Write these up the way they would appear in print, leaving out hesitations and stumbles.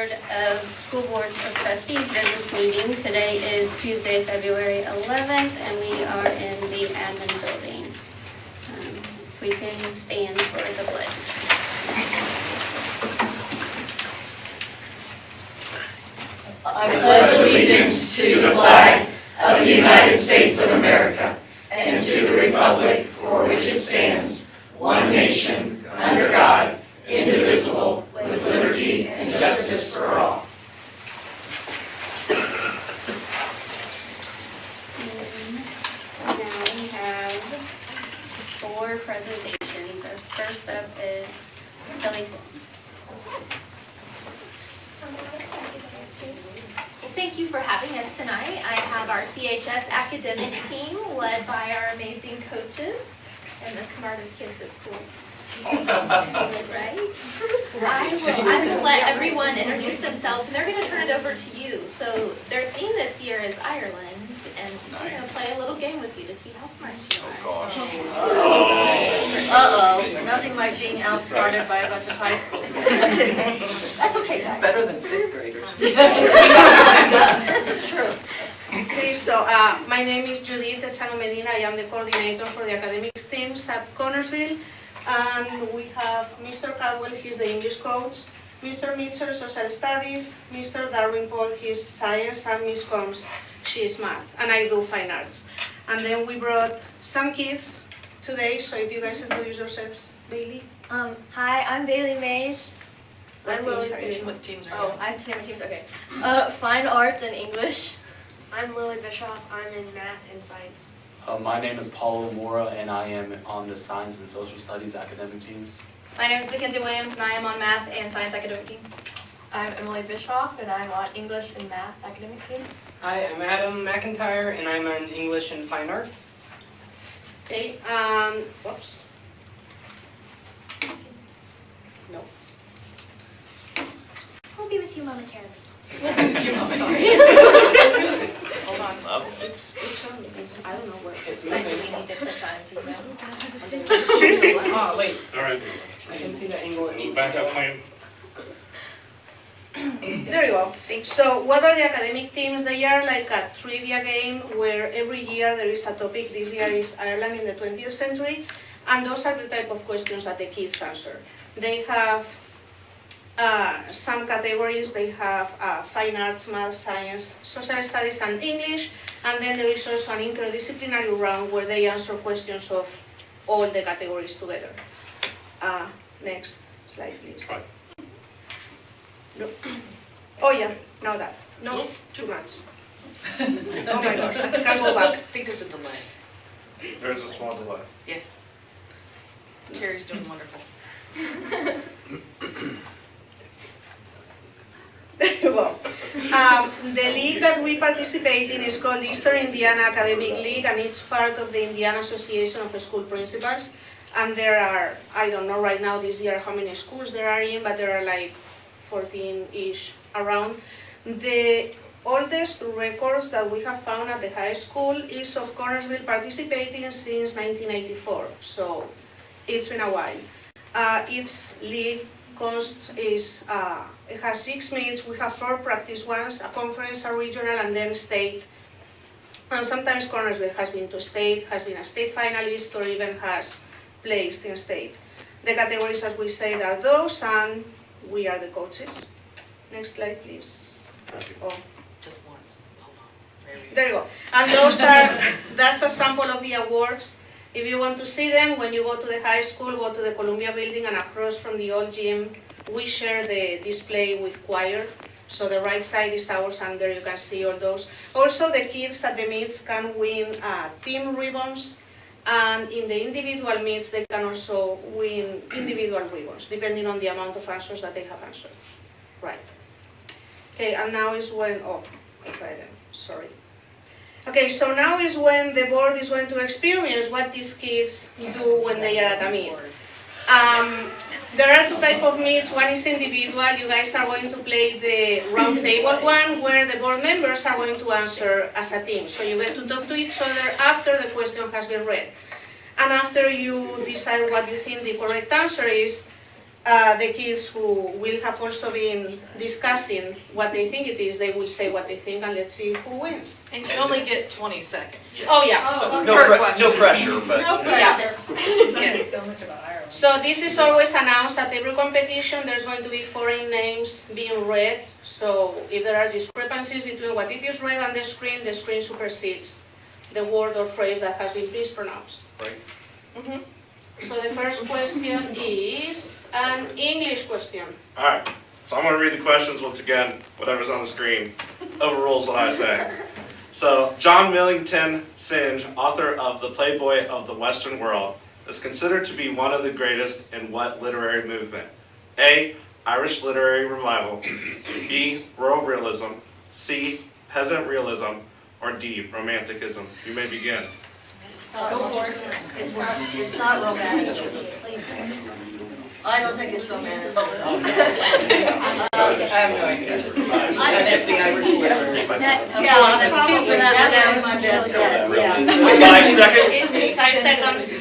School Board of Trustees business meeting. Today is Tuesday, February 11th, and we are in the admin building. If we can stand for the pledge. I pledge allegiance to the flag of the United States of America and to the republic for which it stands, one nation, under God, indivisible, with liberty and justice for all. Now we have 4 presentations. Our first up is Kelly. Thank you for having us tonight. I have our CHS academic team led by our amazing coaches and the smartest kids at school. Awesome. Right? I will let everyone introduce themselves, and they're going to turn it over to you. So their theme this year is Ireland, and I'm going to play a little game with you to see how smart you are. Uh-oh, nothing like being outsmarted by a bunch of high school. That's okay. It's better than 5th graders. This is true. Okay, so my name is Judith Techano Medina. I am the coordinator for the academics teams at Connersville. And we have Mr. Caldwell, he's the English coach, Mr. Mitchell, social studies, Mr. Darwin Paul, he's science, and Miss Combs, she's math, and I do fine arts. And then we brought some kids today, so if you guys introduce yourselves, Bailey. Hi, I'm Bailey Mays. What I'm teams Lily. are you? What teams are Oh, I have different teams. Okay. Fine arts and English. I'm Lily Bischoff. I'm in math and science. My name is Paulo Mora, and I am on the Science and Social Studies academic teams. My name is Mackenzie Williams, and I am on math and science academic team. I'm Emily Bischoff, and I'm on English and math academic team. Hi, I'm Adam McIntyre, and I'm on English and Fine Arts. Okay, whoops. No. We'll be with you momentarily. Hold on. It's on. I don't know where. It's So do moving. we need to click on to now? Oh, wait, All right, I can see the angle it needs. back up plan. There you go. So what are the academic teams? They are like a trivia game where every year there is a topic. This year is Ireland in the 20th century. And those are the type of questions that the kids answer. They have some categories. They have fine arts, math, science, social studies, and English. And then there is also an interdisciplinary round where they answer questions of all the categories together. Next slide, please. Right. No. Oh yeah, now that. No, too much. Oh my gosh, can go I back. think there's a delay. There is a small delay. Terry's doing wonderful. There you go. The league that we participate in is called Eastern Indiana Academic League, and it's part of the Indiana Association of School Principals. And there are, I don't know right now this year how many schools there are in, but there are like 14-ish around. The oldest records that we have found at the high school is of Connersville participating since 1984, so it's been a while. Its league it has 6 meets. We have 4 practice ones, a conference, a regional, and then state. And sometimes Connersville has been to state, has been a state finalist, or even has placed in state. The categories, as we said, are those, and we are the coaches. Next slide, please. Oh. Just once. Hold on. There you go. And that's a sample of the awards. If you want to see them, when you go to the high school, go to the Columbia building, and across from the old gym, we share the display with choir. So the right side is ours, and there you can see all those. Also, the kids at the meets can win team ribbons, and in the individual meets, they can also win individual ribbons, depending on the amount of answers that they have answered. Right. Okay, and now is when, I'll try them, sorry. Okay, so now is when the board is going to experience what these kids do when they are at a meet. There are 2 types of meets. One is individual. You guys are going to play the round table one, where the board members are going to answer as a team. So you get to talk to each other after the question has been read. And after you decide what you think the correct answer is, The kids who will have also been discussing what they think it is, they will say what they think, and let's see who wins. And you only get 20 seconds. Oh, yeah. No pressure, but. Yes. So this is always announced at every competition. There's going to be foreign names being read. So if there are discrepancies between what it is read on the screen supersedes the word or phrase that has been mispronounced. Right. Mhm. So the first question is an English question. All right, so I'm going to read the questions once again. Whatever's on the screen overrules what I say. So, John Millington Synge, author of The Playboy of the Western World, is considered to be one of the greatest in what literary movement? A. Irish Literary Revival. B. Rural Realism. C. Peasant Realism. Or D. Romanticism. You may begin. It's not romantic. I don't think it's romantic. I have no idea. That's the Irish literary. Yeah, Let's do for that that one. is my best guess, yeah. 5 seconds. 5 seconds.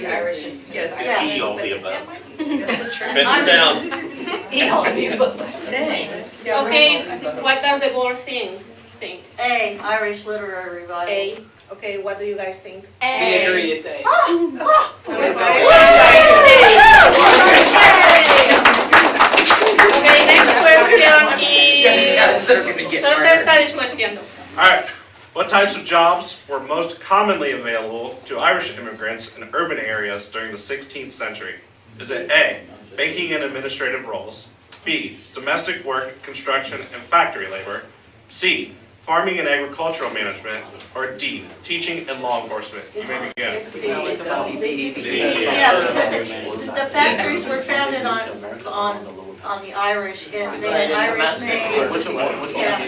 Yes. It's E, all the above. Bench is down. Okay, what does the board think? A, Irish Literary Revival. A. Okay, what do you guys think? We agree, it's A. And the correct Okay, next question is social studies question. All right. What types of jobs were most commonly available to Irish immigrants in urban areas during the 16th century? Is it A, banking and administrative roles, B, domestic work, construction, and factory labor, C, farming and agricultural management, or D, teaching and law enforcement? You may begin. No, it's about B. Yeah, because the factories were founded on the Irish, and they had Irish names. Yeah.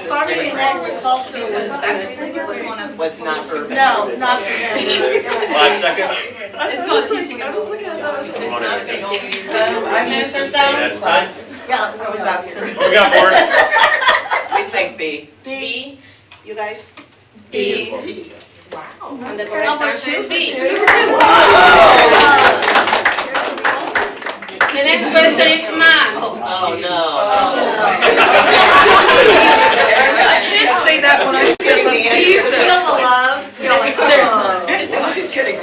Farming and agriculture Was not urban. no, not for them. 5 seconds. It's not teaching at all. It's not banking. Answers down. That's time. Yeah. What was that? What we got, board? We think B. B. You guys? B. Wow. And the correct answer is B. The next question is math. Oh, no. I can't say that when I step up to you, so. Feel the love. There's none. It's fine. She's kidding.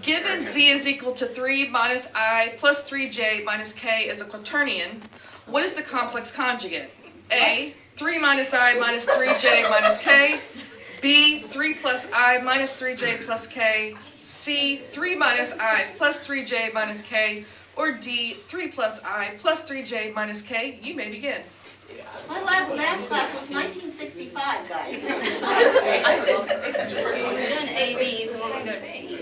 Given z is equal to 3 minus I plus 3j minus k is a quaternion, what is the complex conjugate? A, 3 minus I minus 3j minus k. B, 3 plus I minus 3j plus k. C, 3 minus I plus 3j minus k. Or D, 3 plus I plus 3j minus k. You may begin. My last math class was 1965, guys. Except for when we're doing A, B, so when we go to C.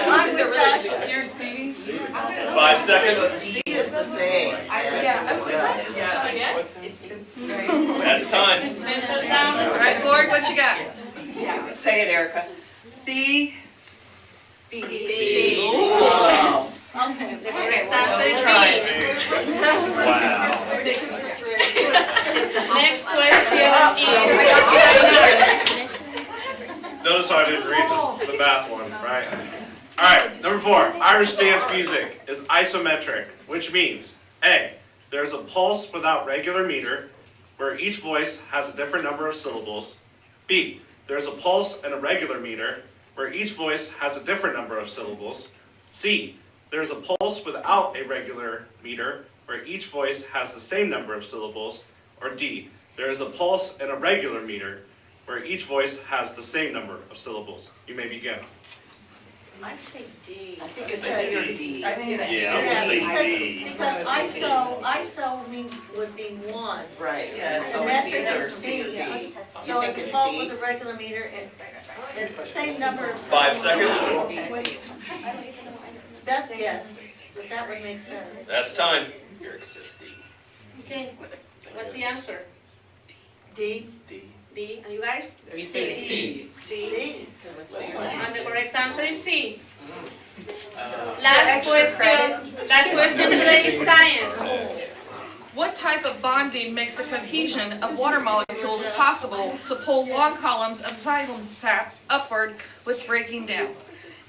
I'm with Sasha. You're C. 5 seconds. C is the same. Yeah, I'm surprised. That's time. Answers down. All right, board, what you got? Say it, Erica. C. B. Oh. Okay. The correct answer is B. Wow. Next question is. Notice how I didn't read the math one, right? All right, number 4. Irish dance music is isometric, which means A, there's a pulse without regular meter, where each voice has a different number of syllables. B, there's a pulse and a regular meter, where each voice has a different number of syllables. C, there's a pulse without a regular meter, where each voice has the same number of syllables. Or D, there is a pulse and a regular meter, where each voice has the same number of syllables. You may begin. I say D. I think it's C or D. I think it's Yeah, I'm gonna say D. Because ISO would be 1. Right, yeah, so And it's metric either is C or D. D. So it's a pulse with a regular meter, and it's the same number of. 5 seconds. Okay. Best guess, but that would make sense. That's time. Okay, what's the answer? D. D. And you guys? We say C. C. And the correct answer is C. Last question today is science. What type of bonding makes the cohesion of water molecules possible to pull long columns of xylem sap upward with breaking down?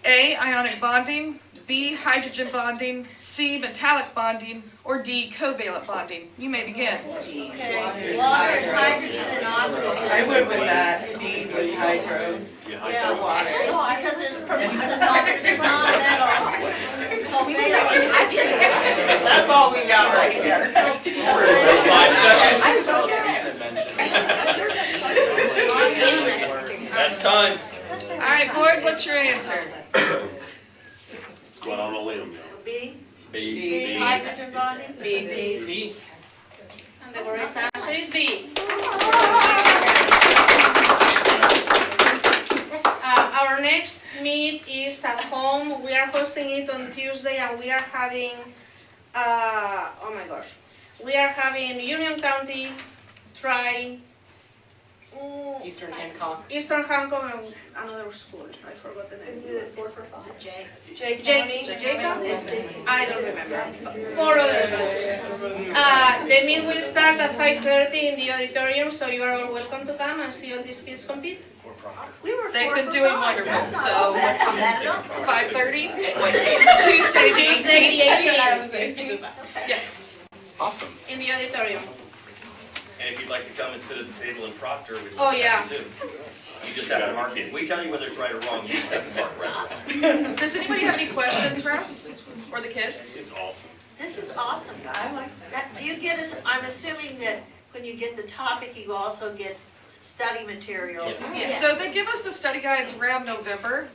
A, ionic bonding, B, hydrogen bonding, C, metallic bonding, or D, covalent bonding. You may begin. Okay, water, hydrogen, and oxygen. I went with that, D with hydro. Yeah, water. Because it's non-metal. That's all we got right here. 5 seconds. That's time. All right, board, what's your answer? Let's go out on a limb now. B. B. Hydrogen bonding. B. And the correct answer is B. Our next meet is at home. We are hosting it on Tuesday, and we are having, oh my gosh, we are having Union County, Eastern Hancock. Eastern Hancock, and another school. I forgot the name. Is it 4 for 5? Jacob? I don't remember. 4 other schools. The meet will start at 5:30 in the auditorium, so you are all welcome to come and see all these kids compete. They've been doing wonderful, so 5:30, Tuesday the 18th. Yes. Awesome. In the auditorium. And if you'd like to come and sit at the table in Proctor, we'd Oh, love to yeah. have you too. You just have to mark it. We tell you whether it's right or wrong, you just have to mark right. Does anybody have any questions for us or the kids? It's awesome. This is awesome, guys. Do you get us, I'm assuming that when you get the topic, you also get study materials. Yes. So they give us the study guides around November,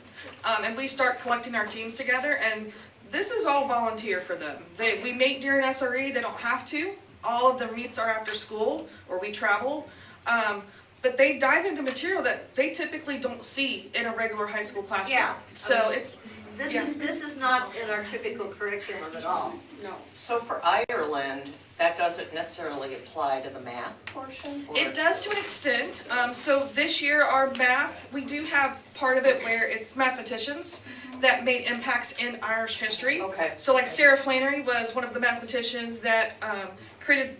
and we start collecting our teams together, and this is all volunteer for them. We meet during SRE, they don't have to. All of their meets are after school, or we travel. But they dive into material that they typically don't see in a regular high school classroom. Yeah. So it's, This is not in our typical curriculum at all. No. So for Ireland, that doesn't necessarily apply to the math portion? or- it does to an extent. So this year, our math, we do have part of it where it's mathematicians that made impacts in Irish history. Okay. So like Sarah Flannery was one of the mathematicians that created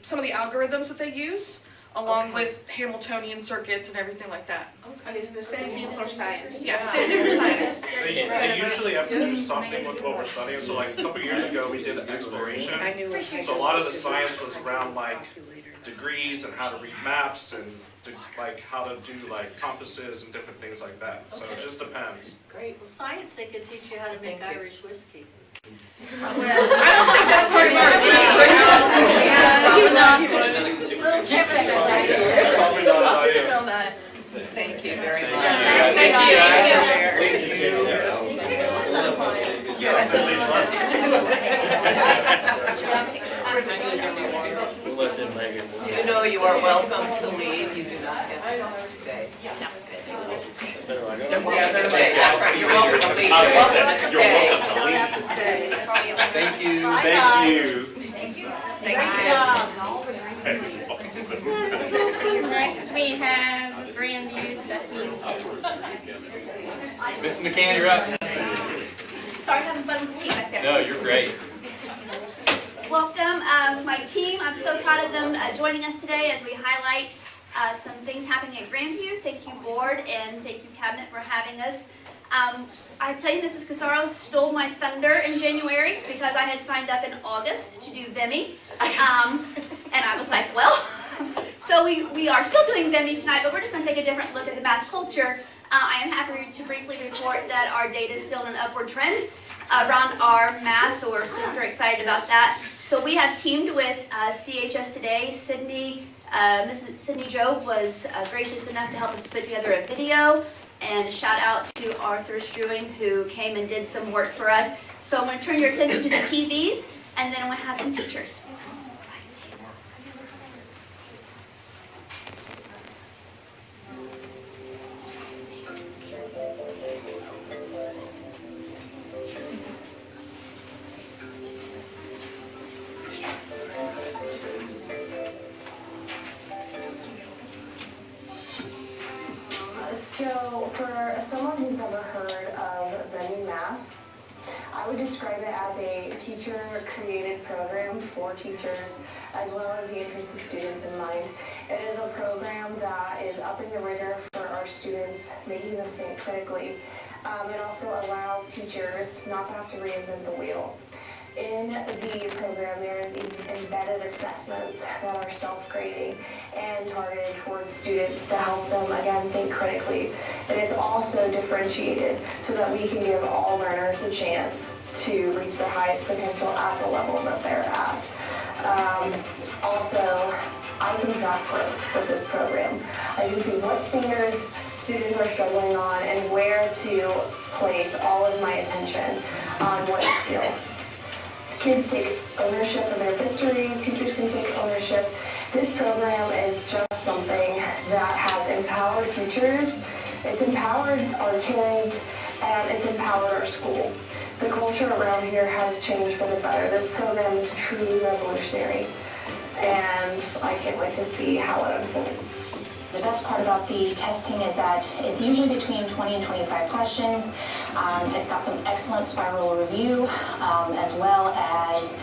some of the algorithms that they use, along with Hamiltonian circuits and everything like that. And it's the same thing for science. Yeah, same thing for science. They usually have to do something with what we're studying, so like a couple years ago, we did exploration. So a lot of the science was around like degrees and how to read maps and like how to do like compasses and different things like that. So it just depends. Great. Well, science, they could teach you how to make Thank you. Irish whiskey. I don't think that's part of our Little tip. Probably not I'll an sit idea. on that. Thank you very much. Thank you. We'll let them make it. You know you are welcome to leave, you do not have to stay. Yeah, that's right, you're welcome to leave, you're welcome to stay. Thank you. Thank you. Thanks, kids. Next, we have Grandview Stephanie McKinney. Mr. McCann, you're up. Sorry, having fun with the team back there. No, you're great. Welcome, my team. I'm so proud of them joining us today as we highlight some things happening at Grandview. Thank you, board, and thank you, cabinet, for having us. I tell you, Mrs. Casaro stole my thunder in January because I had signed up in August to do VEMI. And I was like, well, so we are still doing VEMI tonight, but we're just going to take a different look at the math culture. I am happy to briefly report that our data is still in an upward trend around our math, so we're super excited about that. So we have teamed with CHS today. Mrs. Sydney Job was gracious enough to help us put together a video, and a shout out to Arthur Strewing, who came and did some work for us. So I'm going to turn your attention to the TVs, and then I'm going to have some teachers. So for someone who's never heard of Venue Math, I would describe it as a teacher-created program for teachers as well as the interests of students in mind. It is a program that is upping the rigor for our students, making them think critically, It also allows teachers not to have to reinvent the wheel. In the program, there is embedded assessments that are self-grading and targeted towards students to help them, again, think critically. It is also differentiated so that we can give all learners a chance to reach their highest potential at the level that they're at. Also, I can track growth with this program. I can see what standards students are struggling on and where to place all of my attention on what skill. Kids take ownership of their victories, teachers can take ownership. This program is just something that has empowered teachers, it's empowered our kids, and it's empowered our school. The culture around here has changed for the better. This program is truly revolutionary, and I can't wait to see how it unfolds. The best part about the testing is that it's usually between 20 and 25 questions. It's got some excellent spiral review, as well as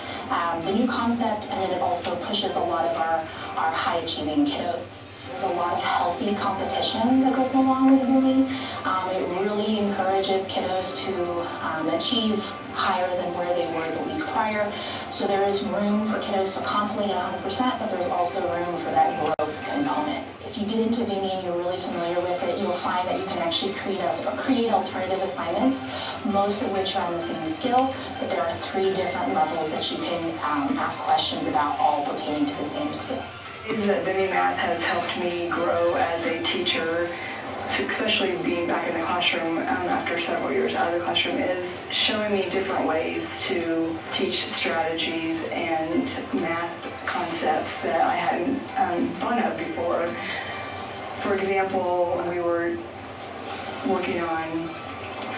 the new concept, and then it also pushes a lot of our high-achieving kiddos. There's a lot of healthy competition that goes along with VIMI. It really encourages kiddos to achieve higher than where they were the week prior. So there is room for kiddos to constantly get 100%, but there's also room for that growth component. If you get into VIMI and you're really familiar with it, you'll find that you can actually create alternative assignments, most of which are on the same skill, but there are 3 different levels that you can ask questions about, all pertaining to the same skill. That VIMI Math has helped me grow as a teacher, especially being back in the classroom after several years out of the classroom, is showing me different ways to teach strategies and math concepts that I hadn't thought of before. For example, we were working on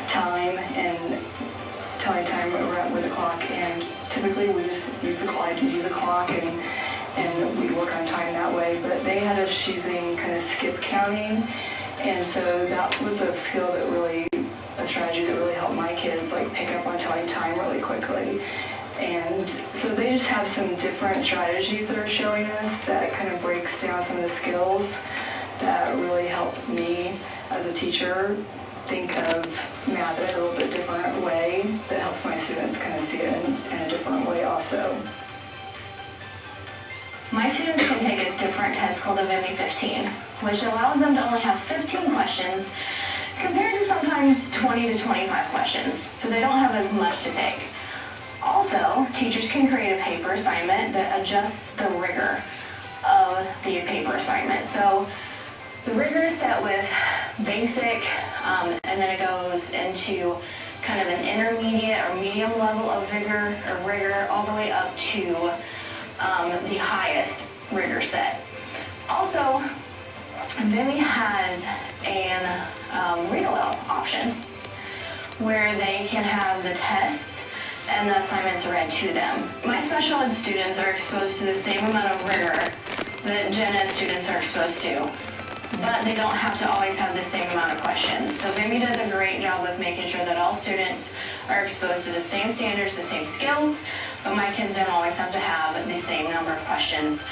time and telling time with the clock, and typically we just use a clock and we'd work on time that way, but they had us using kind of skip counting, and so that was a strategy that really helped my kids like pick up on telling time really quickly. And so they just have some different strategies that are showing us that kind of breaks down some of the skills that really help me as a teacher think of math in a little bit different way that helps my students kind of see it in a different way also. My students can take a different test called the VIMI 15, which allows them to only have 15 questions compared to sometimes 20 to 25 questions, so they don't have as much to take. Also, teachers can create a paper assignment that adjusts the rigor of the paper assignment. So the rigor is set with basic, and then it goes into kind of an intermediate or medium level of rigor, all the way up to the highest rigor set. Also, VIMI has an read-aloud option where they can have the tests and the assignments read to them. My special ed students are exposed to the same amount of rigor that gen ed students are exposed to, but they don't have to always have the same amount of questions. So VIMI does a great job of making sure that all students are exposed to the same standards, the same skills, but my kids don't always have to have the same number of questions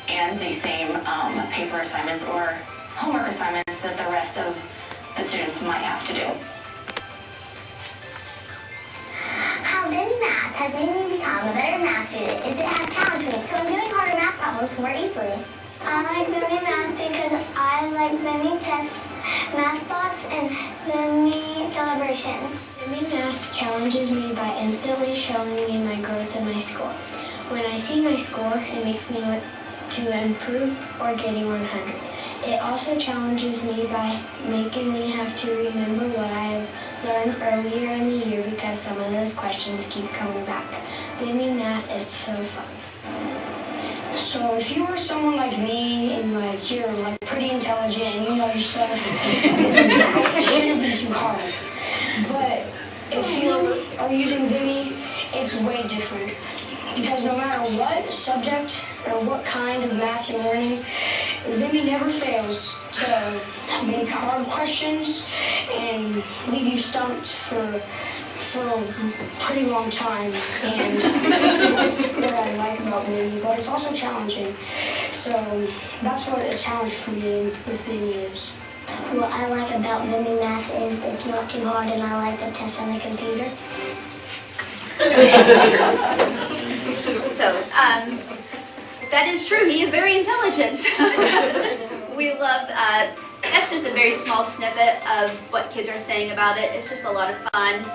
and the same paper assignments or homework assignments that the rest of the students might have to do. How VIMI Math has made me become a better math student is it has challenged me, so I'm doing harder math problems more easily. I like VIMI Math because I like VIMI tests, math bots, and VIMI celebrations. VIMI Math challenges me by instantly showing me my growth in my score. When I see my score, it makes me want to improve or getting 100. It also challenges me by making me have to remember what I have learned earlier in the year because some of those questions keep coming back. VIMI Math is so fun. So if you were someone like me and like you're like pretty intelligent and you know your stuff, it shouldn't be too hard. But if you are using VIMI, it's way different. Because no matter what subject or what kind of math you're learning, VIMI never fails to make hard questions and leave you stumped for a pretty long time, and that's what I like about VIMI, but it's also challenging. So that's what a challenge for me with VIMI is. What I like about Vimy Math is it's not too hard and I like the tests on the computer. So, that is true. He is very intelligent. We love, that's just a very small snippet of what kids are saying about it. It's just a lot of fun.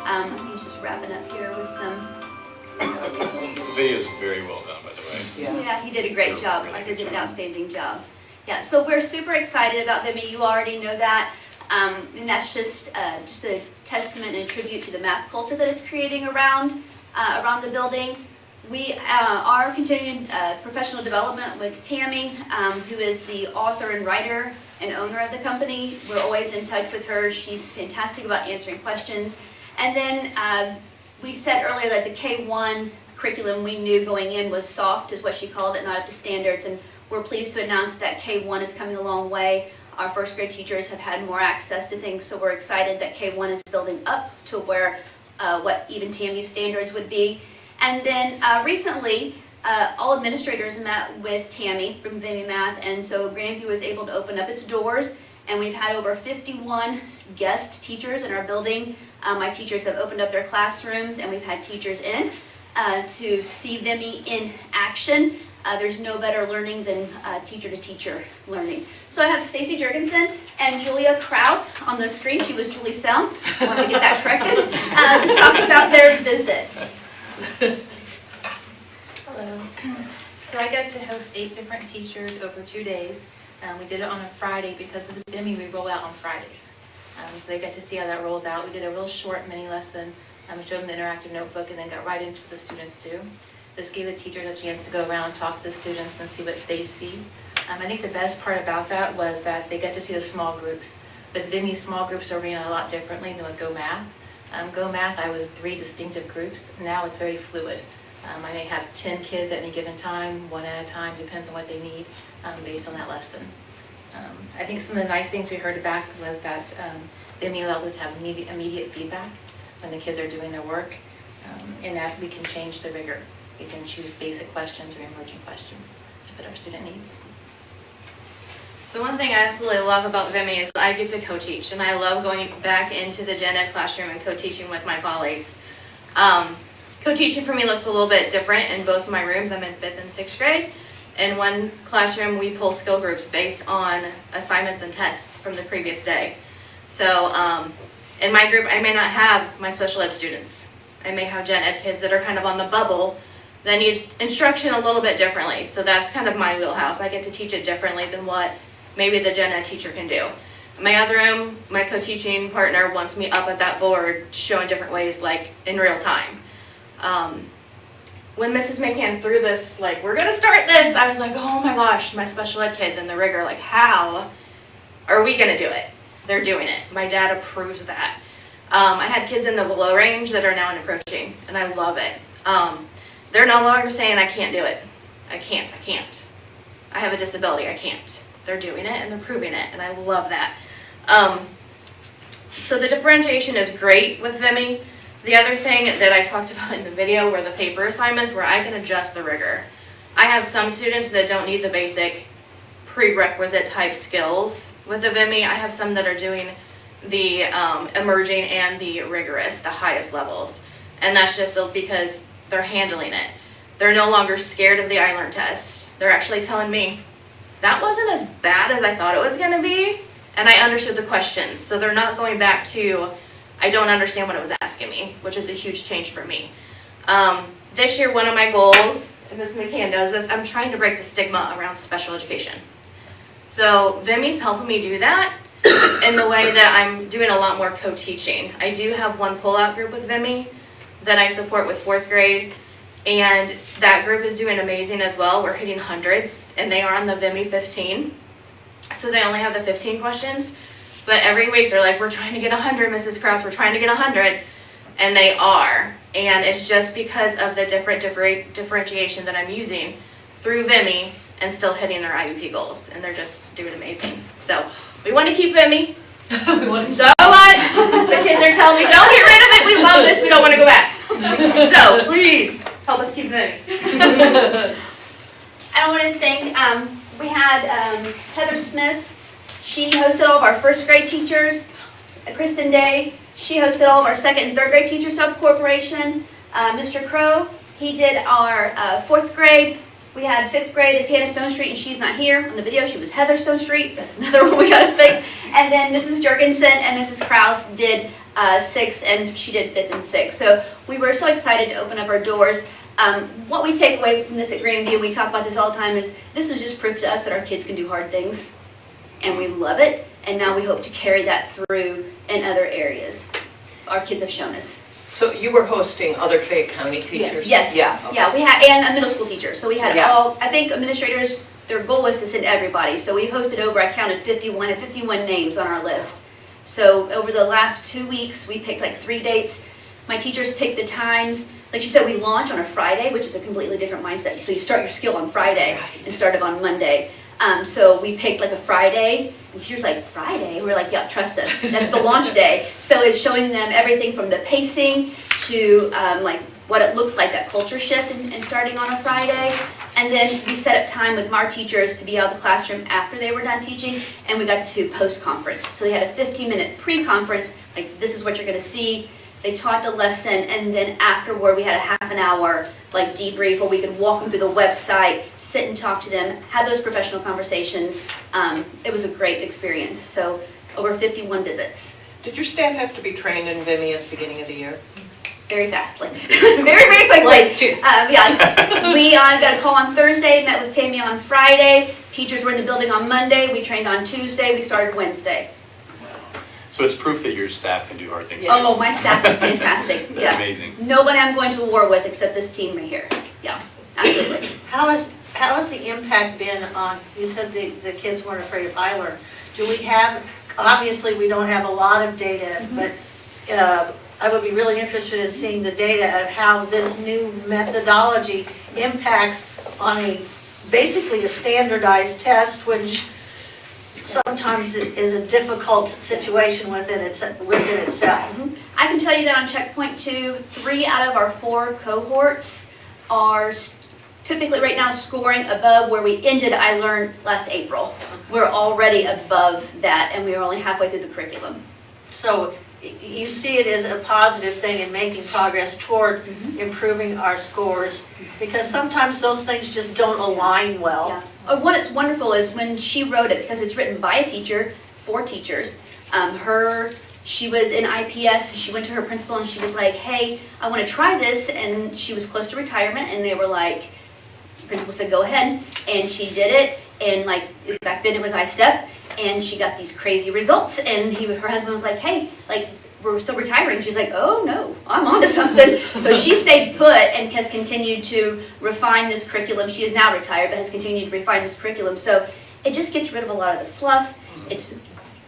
I think he's just wrapping up here with some The video is very well done, by the way. Yeah, he did a great job. Arthur did an outstanding job. Yeah, so we're super excited about Vimy. You already know that. And that's just a testament and tribute to the math culture that it's creating around the building. We are continuing professional development with Tammy, who is the author and writer and owner of the company. We're always in touch with her. She's fantastic about answering questions. And then we said earlier that the K-1 curriculum we knew going in was soft, is what she called it, not up to standards. And we're pleased to announce that K-1 is coming a long way. Our first grade teachers have had more access to things, so we're excited that K-1 is building up to where what even Tammy's standards would be. And then recently, all administrators met with Tammy from Vimy Math, and so Grandview was able to open up its doors, and we've had over 51 guest teachers in our building. My teachers have opened up their classrooms, and we've had teachers in to see Vimy in action. There's no better learning than teacher-to-teacher learning. So I have Stacy Jurgensen and Julia Kraus on the screen. She was Julie Selm. I want to get that corrected. To talk about their visits. Hello. So I got to host 8 different teachers over 2 days. We did it on a Friday because with Vimy we roll out on Fridays. So they got to see how that rolls out. We did a real short mini lesson. We showed them the interactive notebook and then got right into what the students do. This gave the teachers a chance to go around, talk to the students, and see what they see. I think the best part about that was that they got to see the small groups. With Vimy, small groups are ran a lot differently than with Go Math. Go Math, I was 3 distinctive groups. Now it's very fluid. I may have 10 kids at any given time, 1 at a time, depends on what they need based on that lesson. I think some of the nice things we heard back was that Vimy allows us to have immediate feedback when the kids are doing their work, and that we can change the rigor. We can choose basic questions or emerging questions to fit our student needs. So one thing I absolutely love about Vimy is I get to co-teach, and I love going back into the gen ed classroom and co-teaching with my colleagues. Co-teaching for me looks a little bit different in both my rooms. I'm in 5th and 6th grade. In one classroom, we pull skill groups based on assignments and tests from the previous day. So in my group, I may not have my special ed students. I may have gen ed kids that are kind of on the bubble that need instruction a little bit differently. So that's kind of my wheelhouse. I get to teach it differently than what maybe the gen ed teacher can do. In my other room, my co-teaching partner wants me up at that board showing different ways, like in real time. When Mrs. McCann threw this, like, we're gonna start this, I was like, oh my gosh, my special ed kids and the rigor, like, how are we gonna do it? They're doing it. My dad approves that. I had kids in the below range that are now in approaching, and I love it. They're no longer saying, I can't do it. I can't. I have a disability, I can't. They're doing it and they're proving it, and I love that. So the differentiation is great with Vimy. The other thing that I talked about in the video were the paper assignments where I can adjust the rigor. I have some students that don't need the basic prerequisite type skills with the Vimy. I have some that are doing the emerging and the rigorous, the highest levels. And that's just because they're handling it. They're no longer scared of the iLearn test. They're actually telling me, that wasn't as bad as I thought it was gonna be, and I understood the questions. So they're not going back to, I don't understand what it was asking me, which is a huge change for me. This year, one of my goals, and Ms. McCann does this, I'm trying to break the stigma around special education. So Vimy's helping me do that in the way that I'm doing a lot more co-teaching. I do have one pull-out group with Vimy that I support with 4th grade, and that group is doing amazing as well. We're hitting hundreds, and they are on the Vimy 15. So they only have the 15 questions, but every week they're like, we're trying to get 100, Mrs. Krause, we're trying to get 100, and they are. And it's just because of the different differentiation that I'm using through Vimy and still hitting their IUP goals, and they're just doing amazing. So we want to keep Vimy so much. The kids are telling me, don't get rid of it, we love this, we don't want to go back. So please help us keep Vimy. I want to thank, we had Heather Smith. She hosted all of our first grade teachers, Kristen Day. She hosted all of our second and third grade teachers throughout the corporation. Mr. Crow, he did our fourth grade. We had fifth grade as Hannah Stone Street, and she's not here on the video. She was Heather Stone Street. That's another one we got to fix. And then Mrs. Jurgensen and Mrs. Krause did sixth, and she did fifth and sixth. So we were so excited to open up our doors. What we take away from this at Grandview, we talk about this all the time, is this was just proof to us that our kids can do hard things, and we love it. And now we hope to carry that through in other areas. Our kids have shown us. So you were hosting other Fayette County teachers? Yes. Yeah. Okay. Yeah, we had, and a middle school teacher. So we had Yeah. all, I think administrators, their goal was to send everybody. So we hosted over, I counted 51 names on our list. So over the last 2 weeks, we picked like 3 dates. My teachers picked the times. Like she said, we launch on a Friday, which is a completely different mindset. So you start your skill on Friday instead of on Monday. So we picked like a Friday, and teachers like, Friday? We're like, yeah, trust us. That's the launch day. So it's showing them everything from the pacing to like what it looks like, that culture shift and starting on a Friday. And then we set up time with our teachers to be out of the classroom after they were done teaching, and we got to post-conference. So they had a 15-minute pre-conference, like this is what you're gonna see. They taught the lesson, and then afterward we had a half an hour like debrief where we could walk them through the website, sit and talk to them, have those professional conversations. It was a great experience. So over 51 visits. Did your staff have to be trained in VIMI at the beginning of the year? Very fastly, very quickly. We got a call on Thursday, met with Tammy on Friday. Teachers were in the building on Monday. We trained on Tuesday. We started Wednesday. So it's proof that your staff can do hard things. Oh, my staff is fantastic. That's Yeah. amazing. Nobody I'm going to war with except this team right here. Yeah, absolutely. How has the impact been on, you said the kids weren't afraid of Eiler. Do we have, obviously we don't have a lot of data, but I would be really interested in seeing the data of how this new methodology impacts on basically a standardized test, which sometimes is a difficult situation within itself. I can tell you that on checkpoint 2, 3 out of our 4 cohorts are typically right now scoring above where we ended I Learned last April. We're already above that, and we are only halfway through the curriculum. So you see it as a positive thing in making progress toward improving our scores, because sometimes those things just don't align well. Yeah. What's wonderful is when she wrote it, because it's written by a teacher, for teachers, she was in IPS, she went to her principal and she was like, hey, I want to try this, and she was close to retirement, and they were like, the principal said, go ahead, and she did it, and like, back then it was I-STEP, and she got these crazy results, and her husband was like, hey, like, we're still retiring. She's like, oh no, I'm onto something. So she stayed put and has continued to refine this curriculum. She is now retired, but has continued to refine this curriculum. So it just gets rid of a lot of the fluff. It's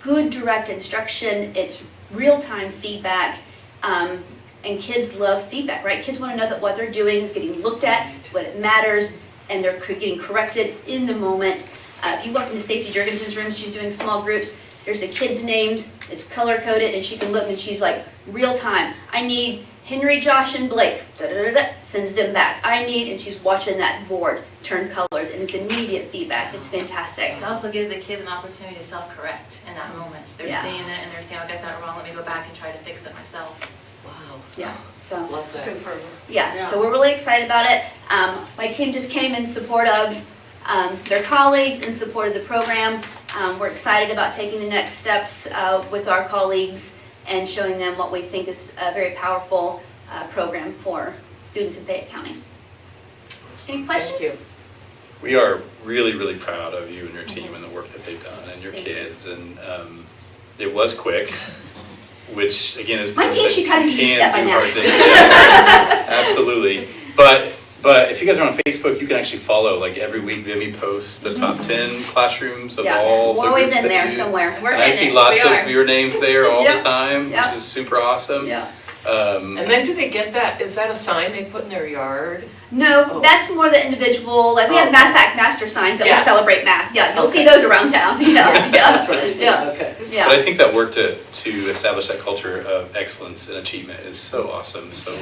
good direct instruction. It's real-time feedback. And kids love feedback, right? Kids want to know that what they're doing is getting looked at, what it matters, and they're getting corrected in the moment. If you walk into Stacy Jurgensen's room, she's doing small groups. There's the kids' names, it's color-coded, and she can look and she's like, real time. I need Henry, Josh, and Blake, sends them back. I need, and she's watching that board turn colors, and it's immediate feedback. It's fantastic. It also gives the kids an opportunity to self-correct in that moment. They're seeing it and they're saying, I got that wrong, let me go back and try to fix it myself. Wow. Yeah, so. Love that. Yeah, so we're really excited about it. My team just came in support of their colleagues, in support of the program. We're excited about taking the next steps with our colleagues and showing them what we think is a very powerful program for students in Fayette County. Any questions? Thank you. We are really, really proud of you and your team and the work that they've done and your kids. And it was quick, which again is my team should kind of use that by now. hard things. Yeah, absolutely. But if you guys are on Facebook, you can actually follow, like every week Vimy posts the top 10 classrooms of all the we're always groups in that there you do. somewhere. We're And I in see it. lots We of are. your names there all Yep. the time, Yep. which is super awesome. Yeah. And then do they get that, is that a sign they put in their yard? No, that's more the individual, like we have Math Fact Master signs that Yes. will celebrate math. Yeah, you'll see Okay. those around town. Yeah, Yes, yeah. that's what I see. Yeah. Okay. Yeah. But I think that work to establish that culture of excellence and achievement is so awesome. So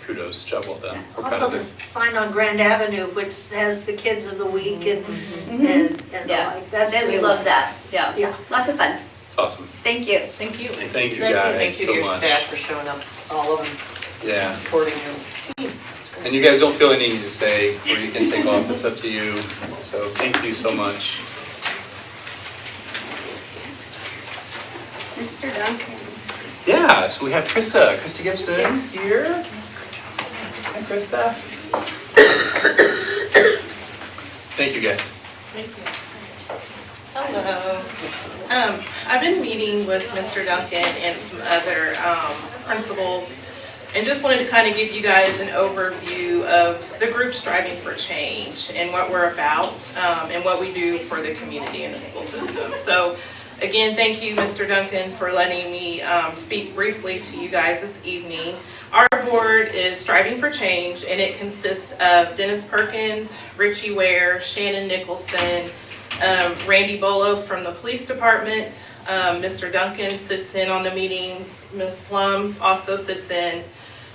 kudos, job well done. We're proud Also, of the it. sign on Grand Avenue, which has the kids of the week and the Yeah. like. That's They just- love that, yeah. Yeah. Lots of fun. It's awesome. Thank you. Thank you. And thank you guys Thank you so to your much. staff for showing up, all of them, Yeah. supporting you. And you guys don't feel any need to stay, or you can take off, it's up to you. So thank you so much. Mr. Duncan. Yeah, so we have Krista Gibson here. Hi, Krista. Thank you, guys. Thank you. Hello. I've been meeting with Mr. Duncan and some other principals, and just wanted to kind of give you guys an overview of the group Striving for Change and what we're about and what we do for the community and the school system. So again, thank you, Mr. Duncan, for letting me speak briefly to you guys this evening. Our board is Striving for Change, and it consists of Dennis Perkins, Richie Ware, Shannon Nicholson, Randy Bolos from the police department. Mr. Duncan sits in on the meetings. Ms. Flums also sits in.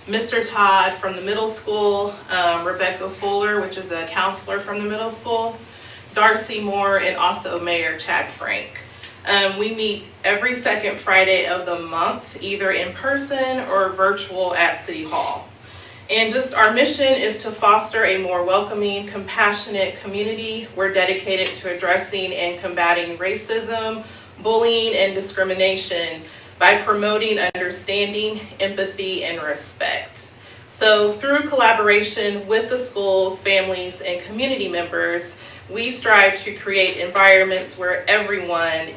Mr. Todd from the middle school, Rebecca Fuller, which is a counselor from the middle school, Darcy Moore, and also Mayor Chad Frank. We meet every second Friday of the month, either in person or virtual at City Hall. And just our mission is to foster a more welcoming, compassionate community. We're dedicated to addressing and combating racism, bullying, and discrimination by promoting understanding, empathy, and respect. So through collaboration with the schools, families, and community members, we strive to create environments where everyone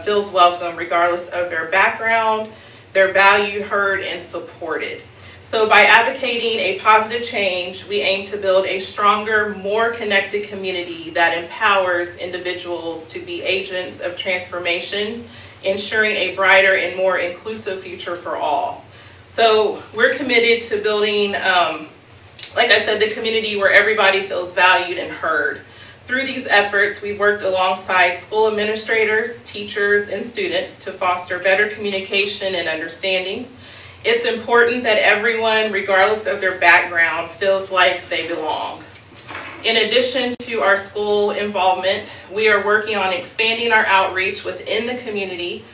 feels welcome regardless of their background. They're valued, heard, and supported. So by advocating a positive change, we aim to build a stronger, more connected community that empowers individuals to be agents of transformation, ensuring a brighter and more inclusive future for all. So we're committed to building, like I said, the community where everybody feels valued and heard. Through these efforts, we've worked alongside school administrators, teachers, and students to foster better communication and understanding. It's important that everyone, regardless of their background, feels like they belong. In addition to our school involvement, we are working on expanding our outreach within the community,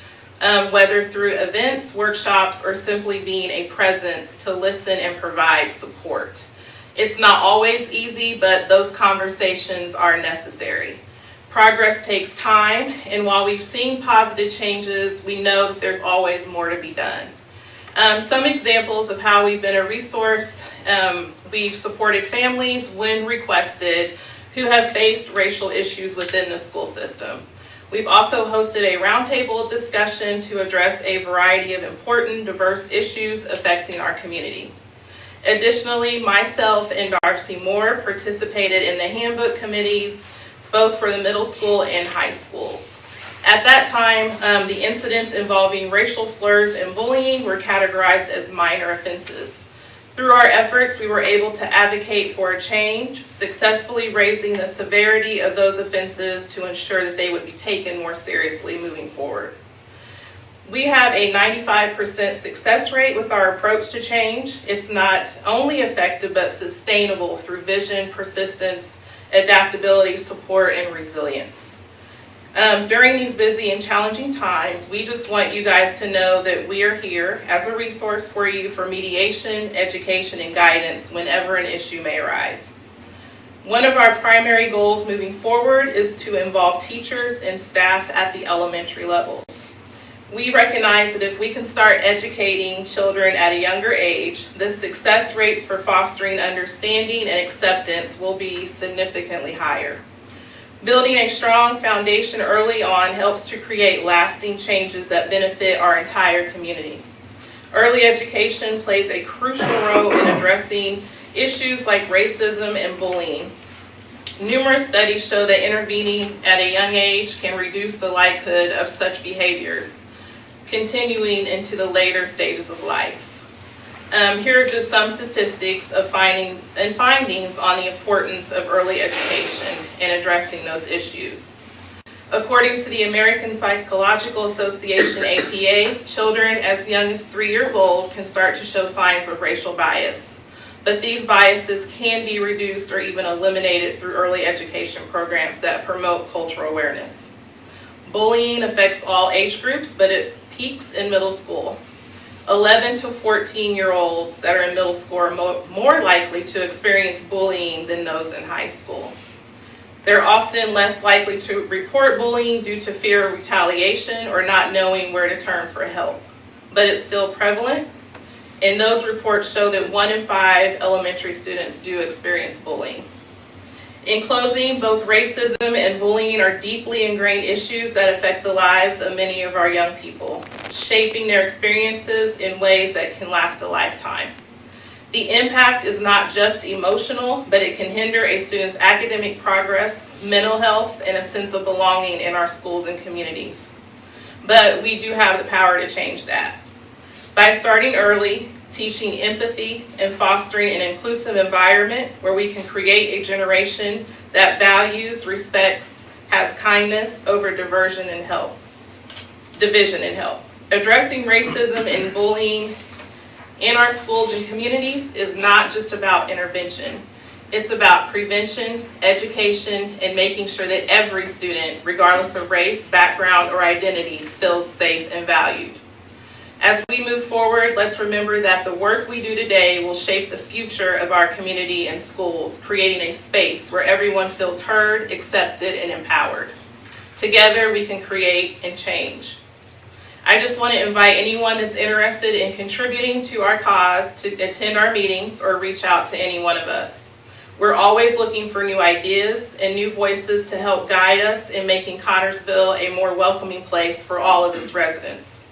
whether through events, workshops, or simply being a presence to listen and provide support. It's not always easy, but those conversations are necessary. Progress takes time, and while we've seen positive changes, we know that there's always more to be done. Some examples of how we've been a resource, we've supported families when requested who have faced racial issues within the school system. We've also hosted a roundtable discussion to address a variety of important, diverse issues affecting our community. Additionally, myself and Darcy Moore participated in the handbook committees, both for the middle school and high schools. At that time, the incidents involving racial slurs and bullying were categorized as minor offenses. Through our efforts, we were able to advocate for a change, successfully raising the severity of those offenses to ensure that they would be taken more seriously moving forward. We have a 95% success rate with our approach to change. It's not only effective, but sustainable through vision, persistence, adaptability, support, and resilience. During these busy and challenging times, we just want you guys to know that we are here as a resource for you for mediation, education, and guidance whenever an issue may arise. One of our primary goals moving forward is to involve teachers and staff at the elementary levels. We recognize that if we can start educating children at a younger age, the success rates for fostering understanding and acceptance will be significantly higher. Building a strong foundation early on helps to create lasting changes that benefit our entire community. Early education plays a crucial role in addressing issues like racism and bullying. Numerous studies show that intervening at a young age can reduce the likelihood of such behaviors, continuing into the later stages of life. Here are just some statistics of findings on the importance of early education and addressing those issues. According to the American Psychological Association, APA, children as young as 3 years old can start to show signs of racial bias. but these biases can be reduced or even eliminated through early education programs that promote cultural awareness. Bullying affects all age groups, but it peaks in middle school. 11 to 14-year-olds that are in middle school are more likely to experience bullying than those in high school. They're often less likely to report bullying due to fear of retaliation or not knowing where to turn for help, but it's still prevalent. And those reports show that 1 in 5 elementary students do experience bullying. In closing, both racism and bullying are deeply ingrained issues that affect the lives of many of our young people, shaping their experiences in ways that can last a lifetime. The impact is not just emotional, but it can hinder a student's academic progress, mental health, and a sense of belonging in our schools and communities. But we do have the power to change that. By starting early, teaching empathy, and fostering an inclusive environment where we can create a generation that values, respects, has kindness over division and help. Addressing racism and bullying in our schools and communities is not just about intervention. It's about prevention, education, and making sure that every student, regardless of race, background, or identity, feels safe and valued. As we move forward, let's remember that the work we do today will shape the future of our community and schools, creating a space where everyone feels heard, accepted, and empowered. Together, we can create and change. I just want to invite anyone that's interested in contributing to our cause to attend our meetings or reach out to any one of us. We're always looking for new ideas and new voices to help guide us in making Connersville a more welcoming place for all of its residents.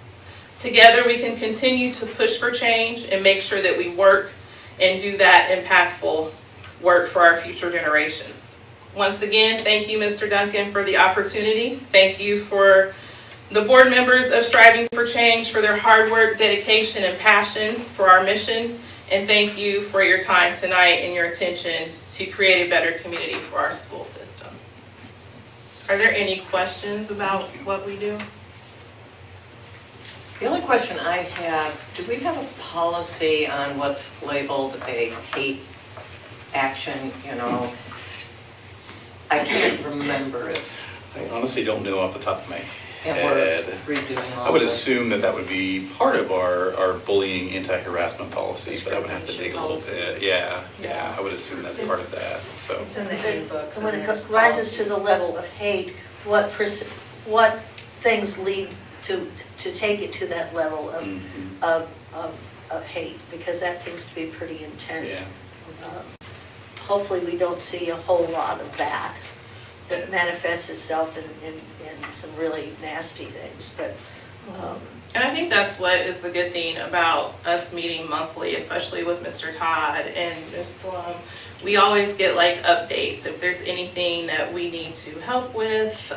Together, we can continue to push for change and make sure that we work and do that impactful work for our future generations. Once again, thank you, Mr. Duncan, for the opportunity. Thank you for the board members of Striving for Change for their hard work, dedication, and passion for our mission. And thank you for your time tonight and your attention to create a better community for our school system. Are there any questions about what we do? The only question I have, do we have a policy on what's labeled a hate action, I can't remember it. I honestly don't know off the top of my And head. we're redoing all I would the assume that would be part of our bullying anti-harassment policy, but I would have to dig a little bit. Yeah, I would assume that's part of that, so. It's in the handbooks. And when it rises to the level of hate, what things lead to take it to that level of hate? Because that seems to be pretty intense. Hopefully we don't see a whole lot of that manifests itself in some really nasty things, but and I think that's what is the good thing about us meeting monthly, especially with Mr. Todd and Ms. Slum. We always get like updates if there's anything that we need to help with,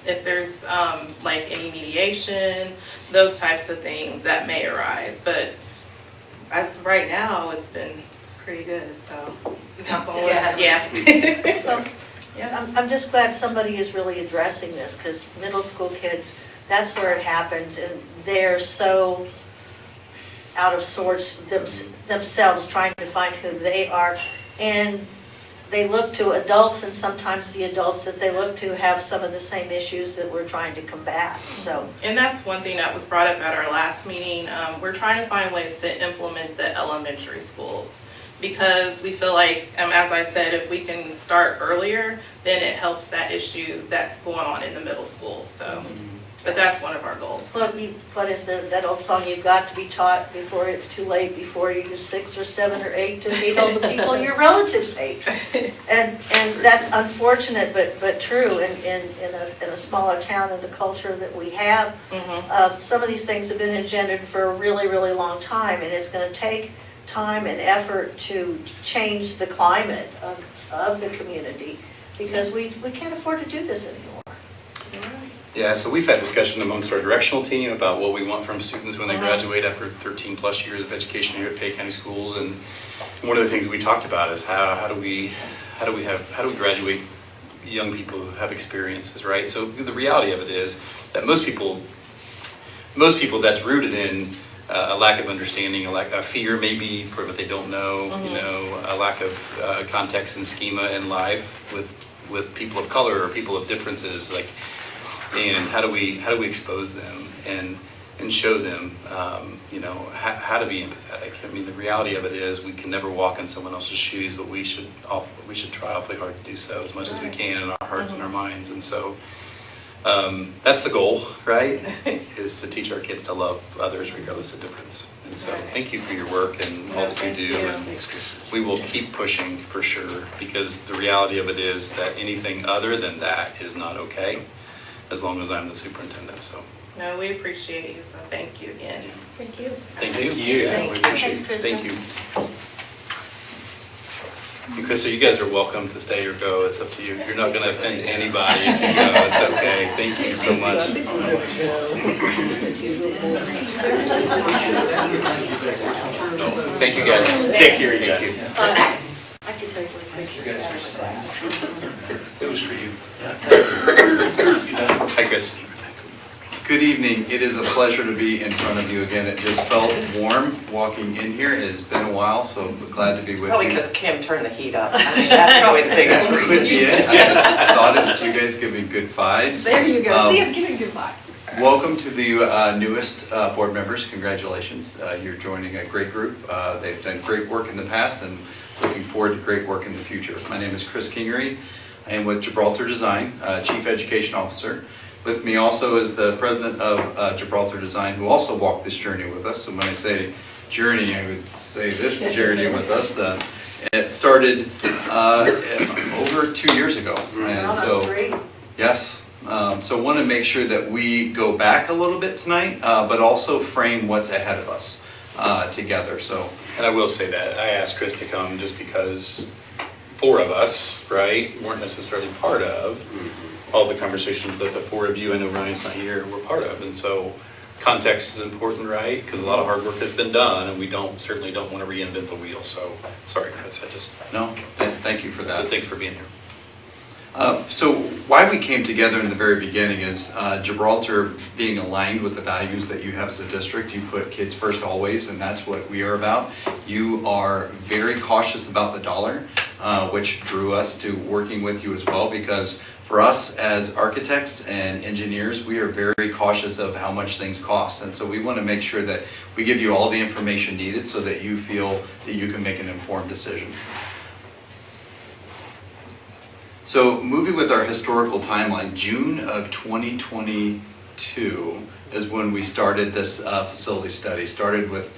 if there's like any mediation, those types of things that may arise. But as of right now, it's been pretty good, so. I'm just glad somebody is really addressing this, because middle school kids, that's where it happens, and they're so out of sorts themselves, trying to find who they are, and they look to adults, and sometimes the adults that they look to have some of the same issues that we're trying to combat, so. And that's one thing that was brought up at our last meeting. We're trying to find ways to implement the elementary schools, because we feel like, as I said, if we can start earlier, then it helps that issue that's going on in the middle school, so. But that's one of our goals. Well, what is that old song, you've got to be taught before it's too late, before you're 6 or 7 or 8, to hate all the people your relatives hate. And that's unfortunate, but true in a smaller town, in the culture that we have. Some of these things have been engendered for a really, really long time, and it's going to take time and effort to change the climate of the community, because we can't afford to do this anymore. Yeah, so we've had discussion amongst our directional team about what we want from students when they graduate after 13 plus years of education here at Fayette County Schools, and one of the things we talked about is how do we graduate young people who have experiences, right? So the reality of it is that most people that's rooted in a lack of understanding, a fear maybe for what they don't know, you know, a lack of context and schema in life with people of color or people of differences, like, and how do we expose them and show them, you know, how to be empathetic. I mean, the reality of it is we can never walk in someone else's shoes, but we should try awfully hard to do so as much as we can in our hearts and our minds. And so that's the goal, right? Is to teach our kids to love others regardless of difference. And so thank you for your work and all that you do. And we will keep pushing for sure, because the reality of it is that anything other than that is not okay, as long as I'm the superintendent. So. No, we appreciate you, so thank you again. Thank you. Thank you. Yeah, we appreciate it. Thank you. And Krista, you guys are welcome to stay or go. It's up to you. You're not going to offend anybody if you go. It's okay. Thank you so much. No, thank you guys. Take care, you guys. I can tell you It was for you. Hi, Chris. Good evening. It is a pleasure to be in front of you again. It just felt warm walking in here. It has been a while, so I'm glad to be with Probably you. because Kim turned the heat up. I mean, that's probably the biggest reason. Could be it. I just thought it was you guys giving good vibes. There you go. See, I'm giving good vibes. Welcome to the newest board members. Congratulations. You're joining a great group. They've done great work in the past and looking forward to great work in the future. My name is Chris Kingery. I am with Gibraltar Design, Chief Education Officer. With me also is the president of Gibraltar Design, who also walked this journey with us. And when I say journey, I would say this journey with us. It started over 2 years ago. And so, yes. So I want to make sure that we go back a little bit tonight, but also frame what's ahead of us together. So, and I will say that I asked Chris to come just because 4 of us, right, weren't necessarily part of all the conversations that the 4 of you, I know Ryan's not here, were part of. And so context is important, right? Because a lot of hard work has been done, and we certainly don't want to reinvent the wheel. So sorry, Chris, No, thank you for that. So thanks for being here. So why we came together in the very beginning is Gibraltar being aligned with the values that you have as a district. You put kids first always, and that's what we are about. You are very cautious about the dollar, which drew us to working with you as well, because for us as architects and engineers, we are very cautious of how much things cost. And so we want to make sure that we give you all the information needed so that you feel that you can make an informed decision. So moving with our historical timeline, June of 2022 is when we started this facility study. Started with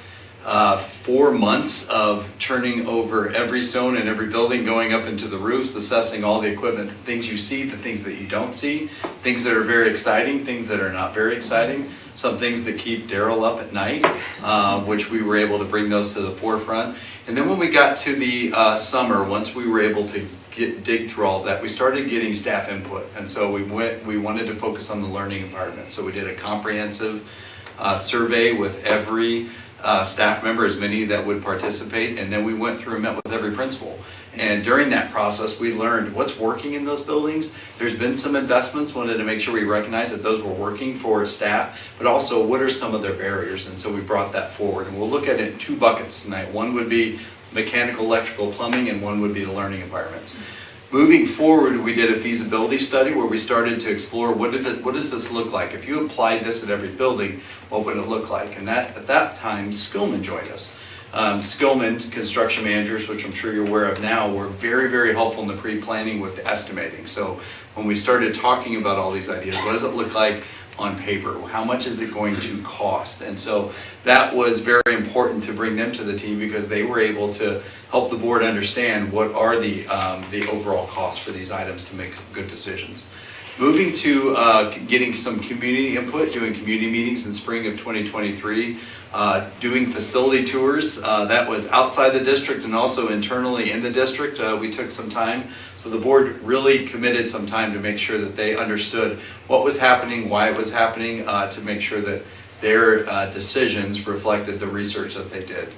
4 months of turning over every stone in every building, going up into the roofs, assessing all the equipment, the things you see, the things that you don't see, things that are very exciting, things that are not very exciting, some things that keep Daryl up at night, which we were able to bring those to the forefront. And then when we got to the summer, once we were able to dig through all of that, we started getting staff input. And so we wanted to focus on the learning environment. So we did a comprehensive survey with every staff member, as many that would participate, and then we went through and met with every principal. And during that process, we learned what's working in those buildings. There's been some investments, wanted to make sure we recognize that those were working for staff, but also what are some of their barriers, and so we brought that forward. And we'll look at it in 2 buckets tonight. One would be mechanical, electrical, plumbing, and one would be the learning environments. Moving forward, we did a feasibility study where we started to explore what does this look like? If you applied this at every building, what would it look like? And at that time, Skillman joined us. Skillman, construction managers, which I'm sure you're aware of now, were very, very helpful in the pre-planning with the estimating. So when we started talking about all these ideas, what does it look like on paper? How much is it going to cost? And so that was very important to bring them to the team, because they were able to help the board understand what are the overall costs for these items to make good decisions. Moving to getting some community input, doing community meetings in spring of 2023, doing facility tours. That was outside the district and also internally in the district. We took some time. So the board really committed some time to make sure that they understood what was happening, why it was happening, to make sure that their decisions reflected the research that they did.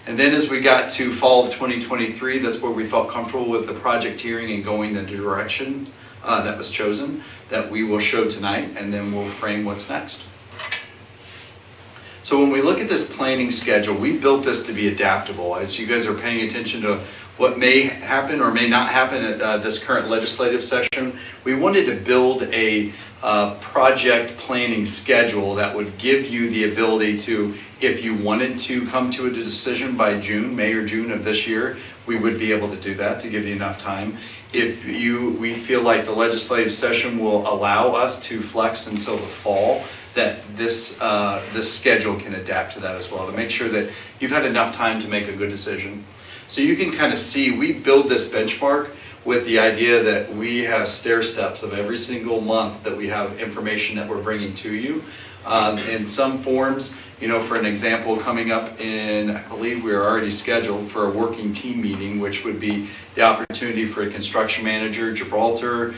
And then as we got to fall of 2023, that's where we felt comfortable with the project hearing and going the direction that was chosen, that we will show tonight, and then we'll frame what's next. So when we look at this planning schedule, we built this to be adaptable. As you guys are paying attention to what may happen or may not happen at this current legislative session, we wanted to build a project planning schedule that would give you the ability to, if you wanted to come to a decision by June, May or June of this year, we would be able to do that to give you enough time. If we feel like the legislative session will allow us to flex until the fall, that this schedule can adapt to that as well, to make sure that you've had enough time to make a good decision. So you can kind of see, we build this benchmark with the idea that we have stair steps of every single month that we have information that we're bringing to you. In some forms, you know, for an example, coming up in, I believe we are already scheduled for a working team meeting, which would be the opportunity for a construction manager, Gibraltar,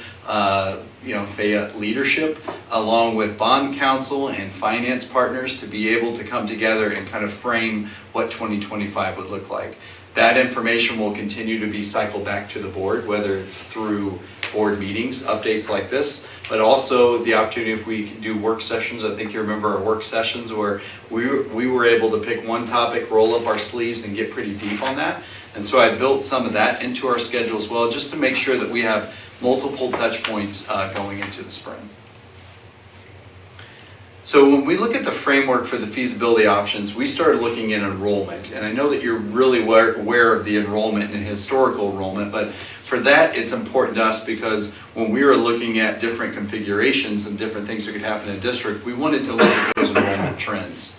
you know, Fayette leadership, along with bond counsel and finance partners to be able to come together and kind of frame what 2025 would look like. That information will continue to be cycled back to the board, whether it's through board meetings, updates like this, but also the opportunity if we can do work sessions. I think you remember our work sessions where we were able to pick one topic, roll up our sleeves and get pretty deep on that. And so I built some of that into our schedule as well, just to make sure that we have multiple touch points going into the spring. So when we look at the framework for the feasibility options, we started looking at enrollment. And I know that you're really aware of the enrollment and historical enrollment, but for that it's important to us because when we were looking at different configurations and different things that could happen in a district, we wanted to look at those enrollment trends.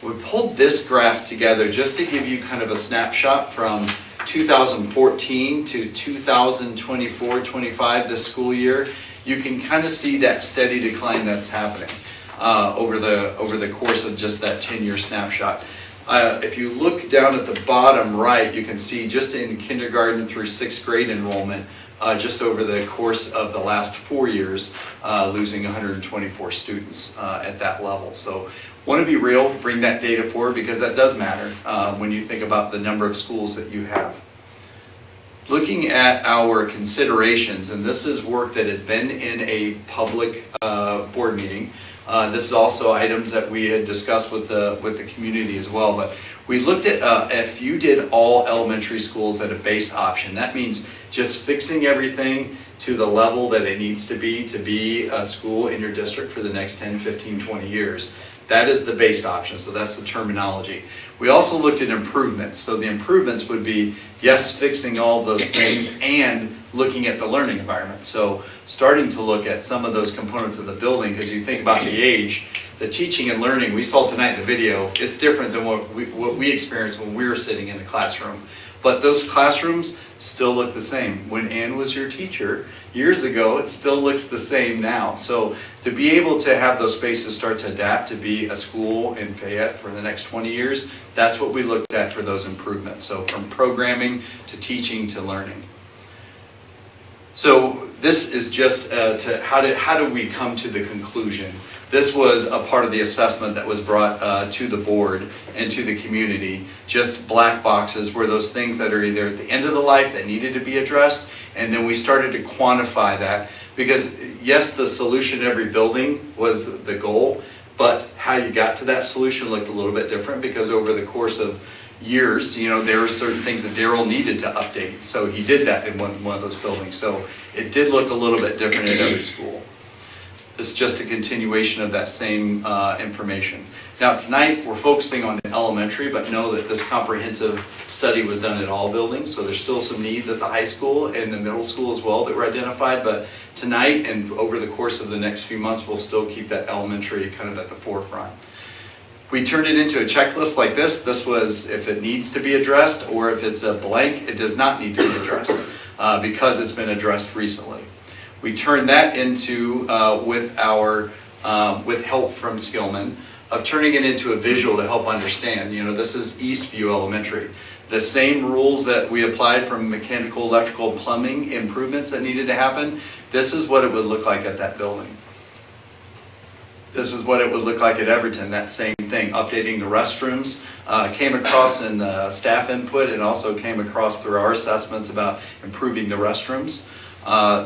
We pulled this graph together just to give you kind of a snapshot from 2014 to 2024-25, this school year. You can kind of see that steady decline that's happening over the course of just that 10-year snapshot. If you look down at the bottom right, you can see just in kindergarten through 6th grade enrollment, just over the course of the last 4 years, losing 124 students at that level. So want to be real, bring that data forward because that does matter when you think about the number of schools that you have. Looking at our considerations, and this is work that has been in a public board meeting. This is also items that we had discussed with the community as well. But we looked at if you did all elementary schools at a base option, that means just fixing everything to the level that it needs to be a school in your district for the next 10, 15, 20 years. That is the base option, so that's the terminology. We also looked at improvements. So the improvements would be, yes, fixing all of those things and looking at the learning environment. So starting to look at some of those components of the building, because you think about the age, the teaching and learning, we saw tonight in the video, it's different than what we experienced when we were sitting in the classroom. But those classrooms still look the same. When Ann was your teacher years ago, it still looks the same now. So to be able to have those spaces start to adapt to be a school in Fayette for the next 20 years, that's what we looked at for those improvements. So from programming to teaching to learning. So this is just how do we come to the conclusion? This was a part of the assessment that was brought to the board and to the community. Just black boxes were those things that are either at the end of the life that needed to be addressed, and then we started to quantify that. Because yes, the solution in every building was the goal, but how you got to that solution looked a little bit different because over the course of years, you know, there were certain things that Daryl needed to update. So he did that in one of those buildings. So it did look a little bit different in every school. This is just a continuation of that same information. Now tonight we're focusing on the elementary, but know that this comprehensive study was done at all buildings, so there's still some needs at the high school and the middle school as well that were identified, but tonight and over the course of the next few months we'll still keep that elementary kind of at the forefront. We turned it into a checklist like this. This was if it needs to be addressed or if it's a blank, it does not need to be addressed because it's been addressed recently. We turned that into, with help from Skillman, of turning it into a visual to help understand. You know, this is Eastview Elementary. The same rules that we applied from mechanical, electrical, plumbing improvements that needed to happen, this is what it would look like at that building. This is what it would look like at Everton, that same thing, updating the restrooms. Came across in the staff input and also came across through our assessments about improving the restrooms.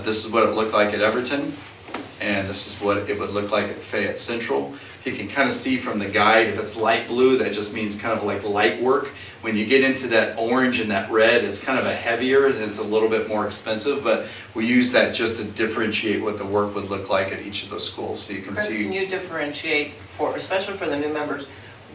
This is what it looked like at Everton, and this is what it would look like at Fayette Central. You can kind of see from the guide, if it's light blue, that just means kind of like light work. When you get into that orange and that red, it's kind of a heavier and it's a little bit more expensive, but we use that just to differentiate what the work would look like at each of those schools. So you can Chris, see. can you differentiate, for, especially for the new members,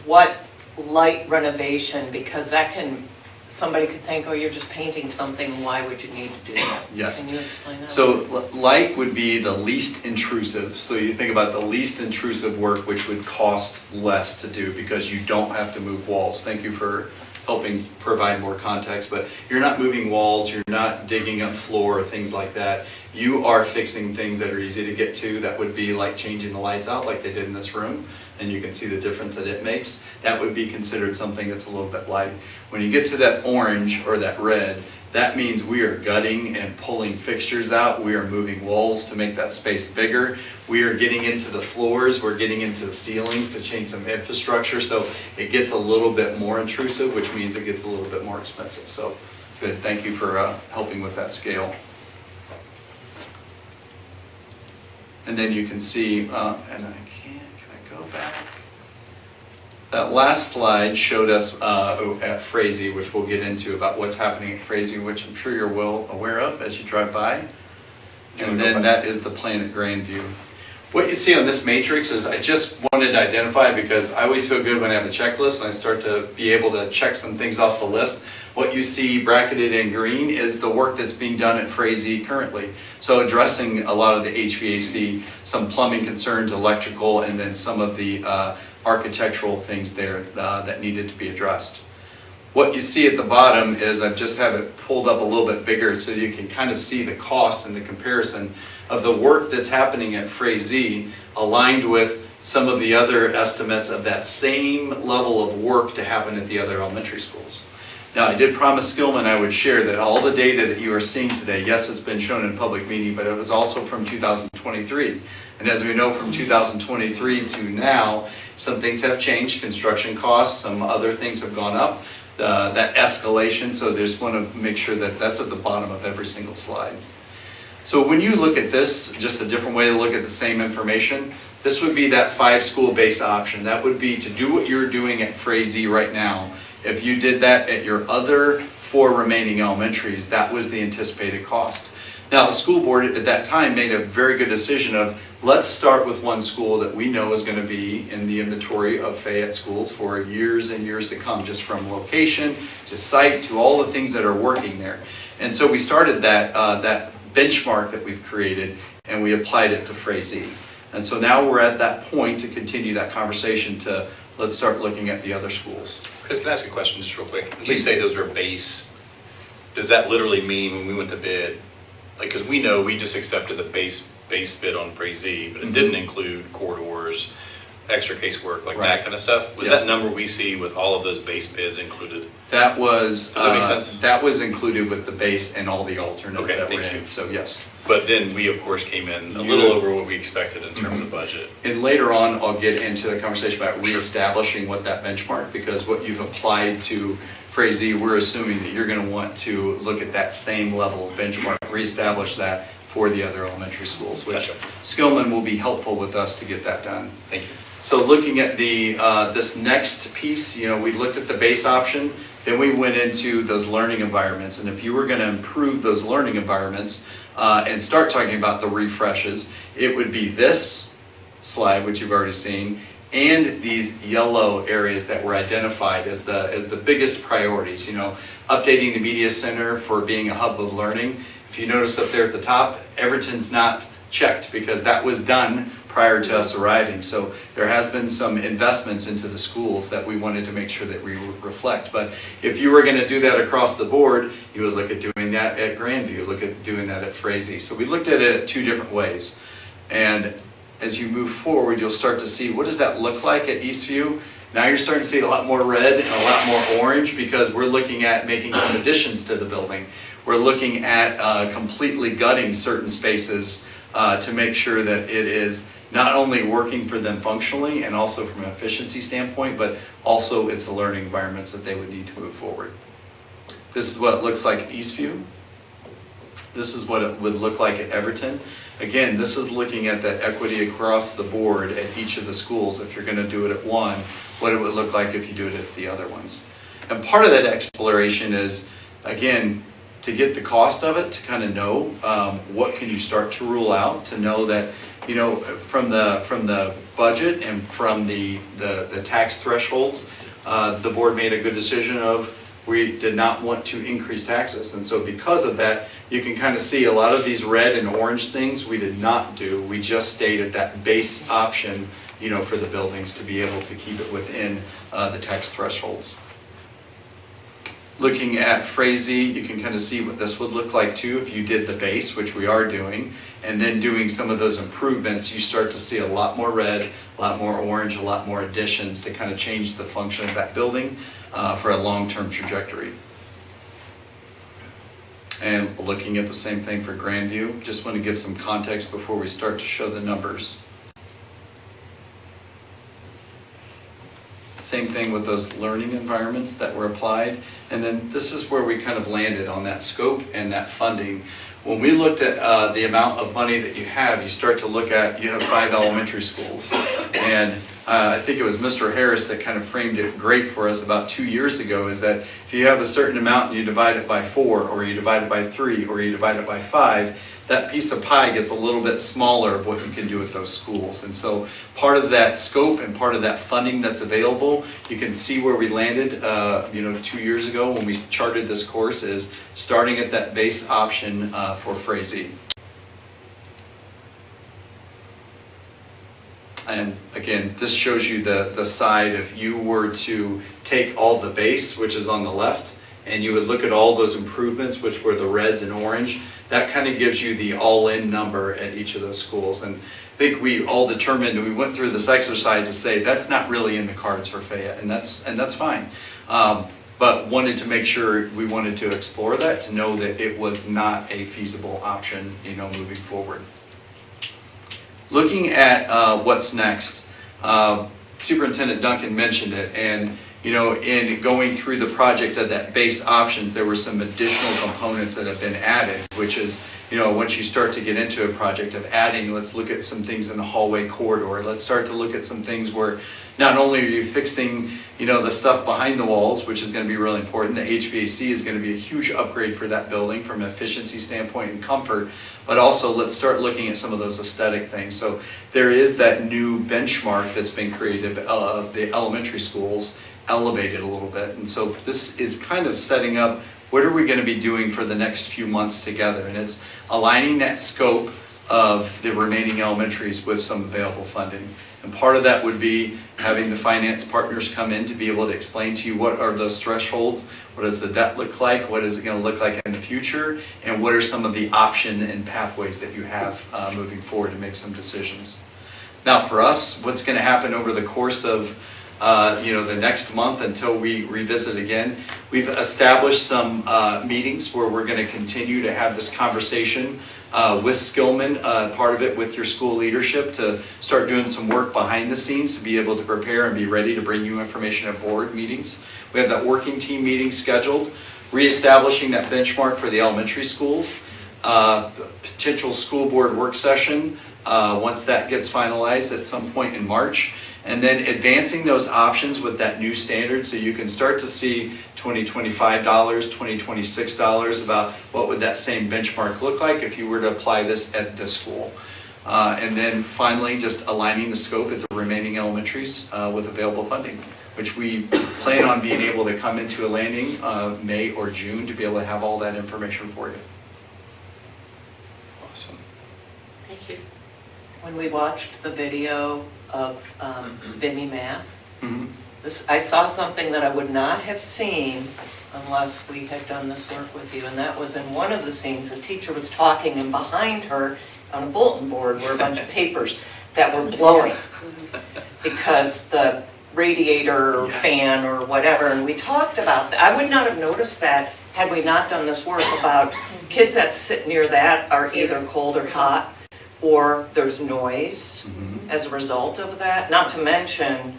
what light renovation, because that can, somebody could think, oh, you're just painting something, why would you need to do that? Yes. Can you explain that? So light would be the least intrusive. So you think about the least intrusive work, which would cost less to do because you don't have to move walls. Thank you for helping provide more context, but you're not moving walls, you're not digging up floor, things like that. You are fixing things that are easy to get to. That would be like changing the lights out like they did in this room, and you can see the difference that it makes. That would be considered something that's a little bit light. When you get to that orange or that red, that means we are gutting and pulling fixtures out. We are moving walls to make that space bigger. We are getting into the floors. We're getting into the ceilings to change some infrastructure. So it gets a little bit more intrusive, which means it gets a little bit more expensive. So good. Thank you for helping with that scale. And then you can see, and can I go back? That last slide showed us at Frazee, which we'll get into about what's happening at Frazee, which I'm sure you're well aware of as you drive by. And then that is the plan at Grandview. What you see on this matrix is, I just wanted to identify, because I always feel good when I have a checklist and I start to be able to check some things off the list. What you see bracketed in green is the work that's being done at Frazee currently. So addressing a lot of the HVAC, some plumbing concerns, electrical, and then some of the architectural things there that needed to be addressed. What you see at the bottom is, I just have it pulled up a little bit bigger so you can kind of see the cost and the comparison of the work that's happening at Frazee aligned with some of the other estimates of that same level of work to happen at the other elementary schools. Now, I did promise Skillman I would share that all the data that you are seeing today, yes, it's been shown in public meeting, but it was also from 2023. And as we know, from 2023 to now, some things have changed, construction costs, some other things have gone up, that escalation, so just want to make sure that that's at the bottom of every single slide. So when you look at this, just a different way to look at the same information, this would be that 5-school base option. That would be to do what you're doing at Frazee right now. If you did that at your other 4 remaining elementaries, that was the anticipated cost. Now, the school board at that time made a very good decision of, let's start with one school that we know is going to be in the inventory of Fayette schools for years and years to come, just from location to site to all the things that are working there. And so we started that benchmark that we've created, and we applied it to Frazee. And so now we're at that point to continue that conversation to, let's start looking at the other schools. Chris, can I ask a question just real quick? When you say those are base, does that literally mean when we went to bid, like, because we know we just accepted the base bid on Frazee, but it didn't include corridors, extra casework, like that kind of stuff. Was that number we see with all of those base bids included? That was, does that make sense? That was included with the base and all the alternates that were in, so yes. But then we, of course, came in a little over what we expected in terms of budget. And later on, I'll get into the conversation about reestablishing what that benchmark, because what you've applied to Frazee, we're assuming that you're going to want to look at that same level of benchmark, reestablish that for the other elementary schools, which Skillman will be helpful with us to get that done. Thank you. So looking at the this next piece, we looked at the base option, then we went into those learning environments, and if you were going to improve those learning environments and start talking about the refreshes, it would be this slide, which you've already seen, and these yellow areas that were identified as the biggest priorities. Updating the media center for being a hub of learning. If you notice up there at the top, Everton's not checked because that was done prior to us arriving. So there has been some investments into the schools that we wanted to make sure that we reflect. But if you were going to do that across the board, you would look at doing that at Grandview, look at doing that at Frazee. So we looked at it 2 different ways. And as you move forward, you'll start to see, what does that look like at Eastview? Now you're starting to see a lot more red and a lot more orange, because we're looking at making some additions to the building. We're looking at completely gutting certain spaces to make sure that it is not only working for them functionally and also from an efficiency standpoint, but also it's the learning environments that they would need to move forward. This is what it looks like at Eastview. this is what it would look like at Everton. Again, this is looking at the equity across the board at each of the schools. If you're going to do it at one, what it would look like if you do it at the other ones. And part of that exploration is, again, to get the cost of it, to kind of know what can you start to rule out, to know that, you know, from the budget and from the tax thresholds, the board made a good decision of we did not want to increase taxes. And so because of that, you can kind of see a lot of these red and orange things we did not do. We just stayed at that base option, you know, for the buildings to be able to keep it within the tax thresholds. Looking at Frazee, you can kind of see what this would look like too if you did the base, which we are doing, and then doing some of those improvements. You start to see a lot more red, a lot more orange, a lot more additions to kind of change the function of that building for a long-term trajectory. And looking at the same thing for Grandview, just want to give some context before we start to show the numbers. Same thing with those learning environments that were applied. And then this is where we kind of landed on that scope and that funding. When we looked at the amount of money that you have, you start to look at, you have 5 elementary schools. And I think it was Mr. Harris that kind of framed it great for us about 2 years ago, is that if you have a certain amount and you divide it by 4, or you divide it by 3, or you divide it by 5, that piece of pie gets a little bit smaller of what you can do with those schools. And so part of that scope and part of that funding that's available, you can see where we landed 2 years ago when we charted this course, is starting at that base option for Frazee. And again, this shows you the side. If you were to take all the base, which is on the left, and you would look at all those improvements, which were the reds and orange, that kind of gives you the all-in number at each of those schools. And I think we all determined, we went through this exercise to say that's not really in the cards for Fayette, and that's fine. But wanted to make sure, we wanted to explore that, to know that it was not a feasible option, moving forward. Looking at what's next, Superintendent Duncan mentioned it, and in going through the project of that base options, there were some additional components that have been added, which is, once you start to get into a project of adding, let's look at some things in the hallway corridor. Let's start to look at some things where not only are you fixing, the stuff behind the walls, which is going to be really important. The HVAC is going to be a huge upgrade for that building from an efficiency standpoint and comfort, but also let's start looking at some of those aesthetic things. So there is that new benchmark that's been created of the elementary schools, elevated a little bit. And so this is kind of setting up, what are we going to be doing for the next few months together? And it's aligning that scope of the remaining elementaries with some available funding. And part of that would be having the finance partners come in to be able to explain to you what are those thresholds, what does the debt look like, what is it going to look like in the future, and what are some of the option and pathways that you have moving forward to make some decisions. Now for us, what's going to happen over the course of the next month until we revisit again, we've established some meetings where we're going to continue to have this conversation with Skillman, part of it with your school leadership, to start doing some work behind the scenes to be able to prepare and be ready to bring you information at board meetings. We have that working team meeting scheduled, reestablishing that benchmark for the elementary schools, potential school board work session once that gets finalized at some point in March. And then advancing those options with that new standard, so you can start to see $2025, $2026 about what would that same benchmark look like if you were to apply this at this school. And then finally, just aligning the scope at the remaining elementaries with available funding, which we plan on being able to come into a landing May or June to be able to have all that information for you. Awesome. Thank you. When we watched the video of Vimy Math, I saw something that I would not have seen unless we had done this work with you, and that was in one of the scenes, the teacher was talking, and behind her on a bulletin board were a bunch of papers that were blowing because the radiator or fan or whatever, and we talked about that. I would not have noticed that had we not done this work about kids that sit near that are either cold or hot, or there's noise as a result of that. Not to mention,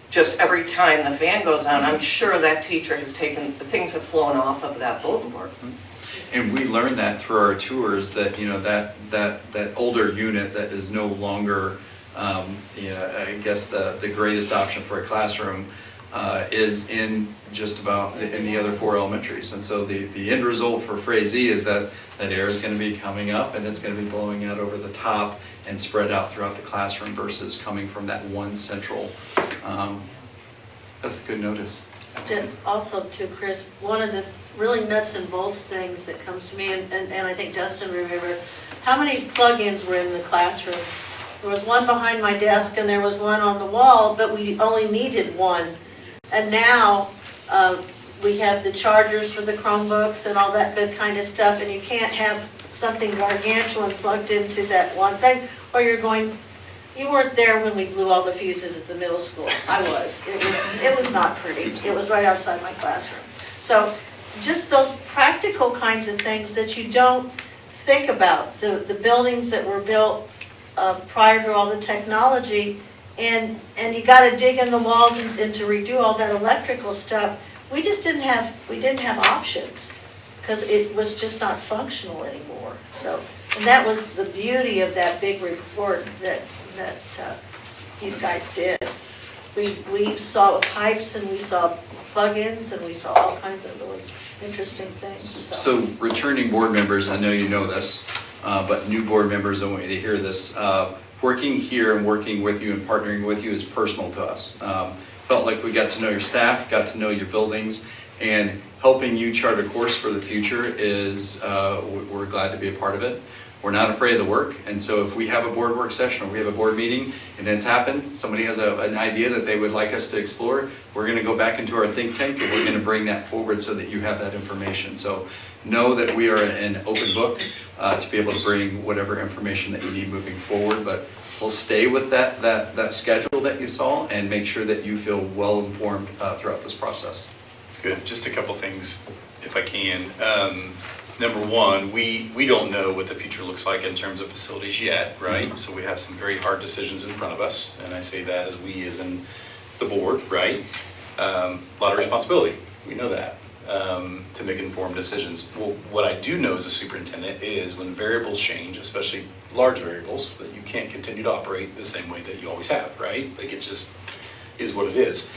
just every time the fan goes on, I'm sure that teacher has taken, things have flown off of that bulletin board. And we learned that through our tours that, you know, that older unit that is no longer, you know, I guess the greatest option for a classroom is in just about in the other 4 elementaries. And so the end result for Frazee is that air is going to be coming up and it's going to be blowing out over the top and spread out throughout the classroom versus coming from that one central. That's a good notice. Also to Chris, one of the really nuts and bolts things that comes to me, and I think Dustin remembered, how many plug-ins were in the classroom? There was one behind my desk and there was one on the wall, but we only needed one. And now we have the chargers for the Chromebooks and all that good kind of stuff, and you can't have something gargantuan plugged into that one thing, or you're going, you weren't there when we blew all the fuses at the middle school. I was. It was not pretty. It was right outside my classroom. So just those practical kinds of things that you don't think about. The buildings that were built prior to all the technology, and you got to dig in the walls and to redo all that electrical stuff. We just didn't have options because it was just not functional anymore. So, and that was the beauty of that big report that these guys did. We saw pipes and we saw plug-ins and we saw all kinds of really interesting things. So returning board members, I know you know this, but new board members, I want you to hear this. Working here and working with you and partnering with you is personal to us. Felt like we got to know your staff, got to know your buildings, and helping you chart a course for the future is, we're glad to be a part of it. We're not afraid of the work, and so if we have a board work session or we have a board meeting and it's happened, somebody has an idea that they would like us to explore, we're going to go back into our think tank and we're going to bring that forward so that you have that information. So know that we are an open book to be able to bring whatever information that you need moving forward, but we'll stay with that schedule that you saw and make sure that you feel well informed throughout this process. That's good. Just a couple things, if I can. Number one, we don't know what the future looks like in terms of facilities yet, right? Mm-hmm. So we have some very hard decisions in front of us, and I say that as we as in the board, right? A lot of responsibility, we know that, to make informed decisions. Well, what I do know as a superintendent is when variables change, especially large variables, that you can't continue to operate the same way that you always have, right? Like it just is what it is.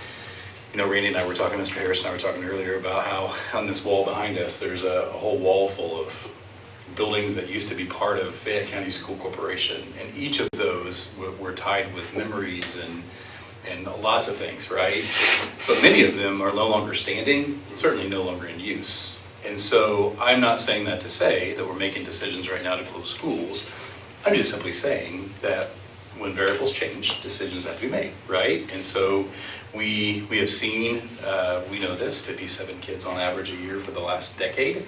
You know, Randy and I were talking, Mr. Harris and I were talking earlier about how on this wall behind us, there's a whole wall full of buildings that used to be part of Fayette County School Corporation. And each of those were tied with memories and lots of things, right? But many of them are no longer standing, certainly no longer in use. And so I'm not saying that to say that we're making decisions right now to close schools. I'm just simply saying that when variables change, decisions have to be made, right? And so we have seen, we know this, 57 kids on average a year for the last decade.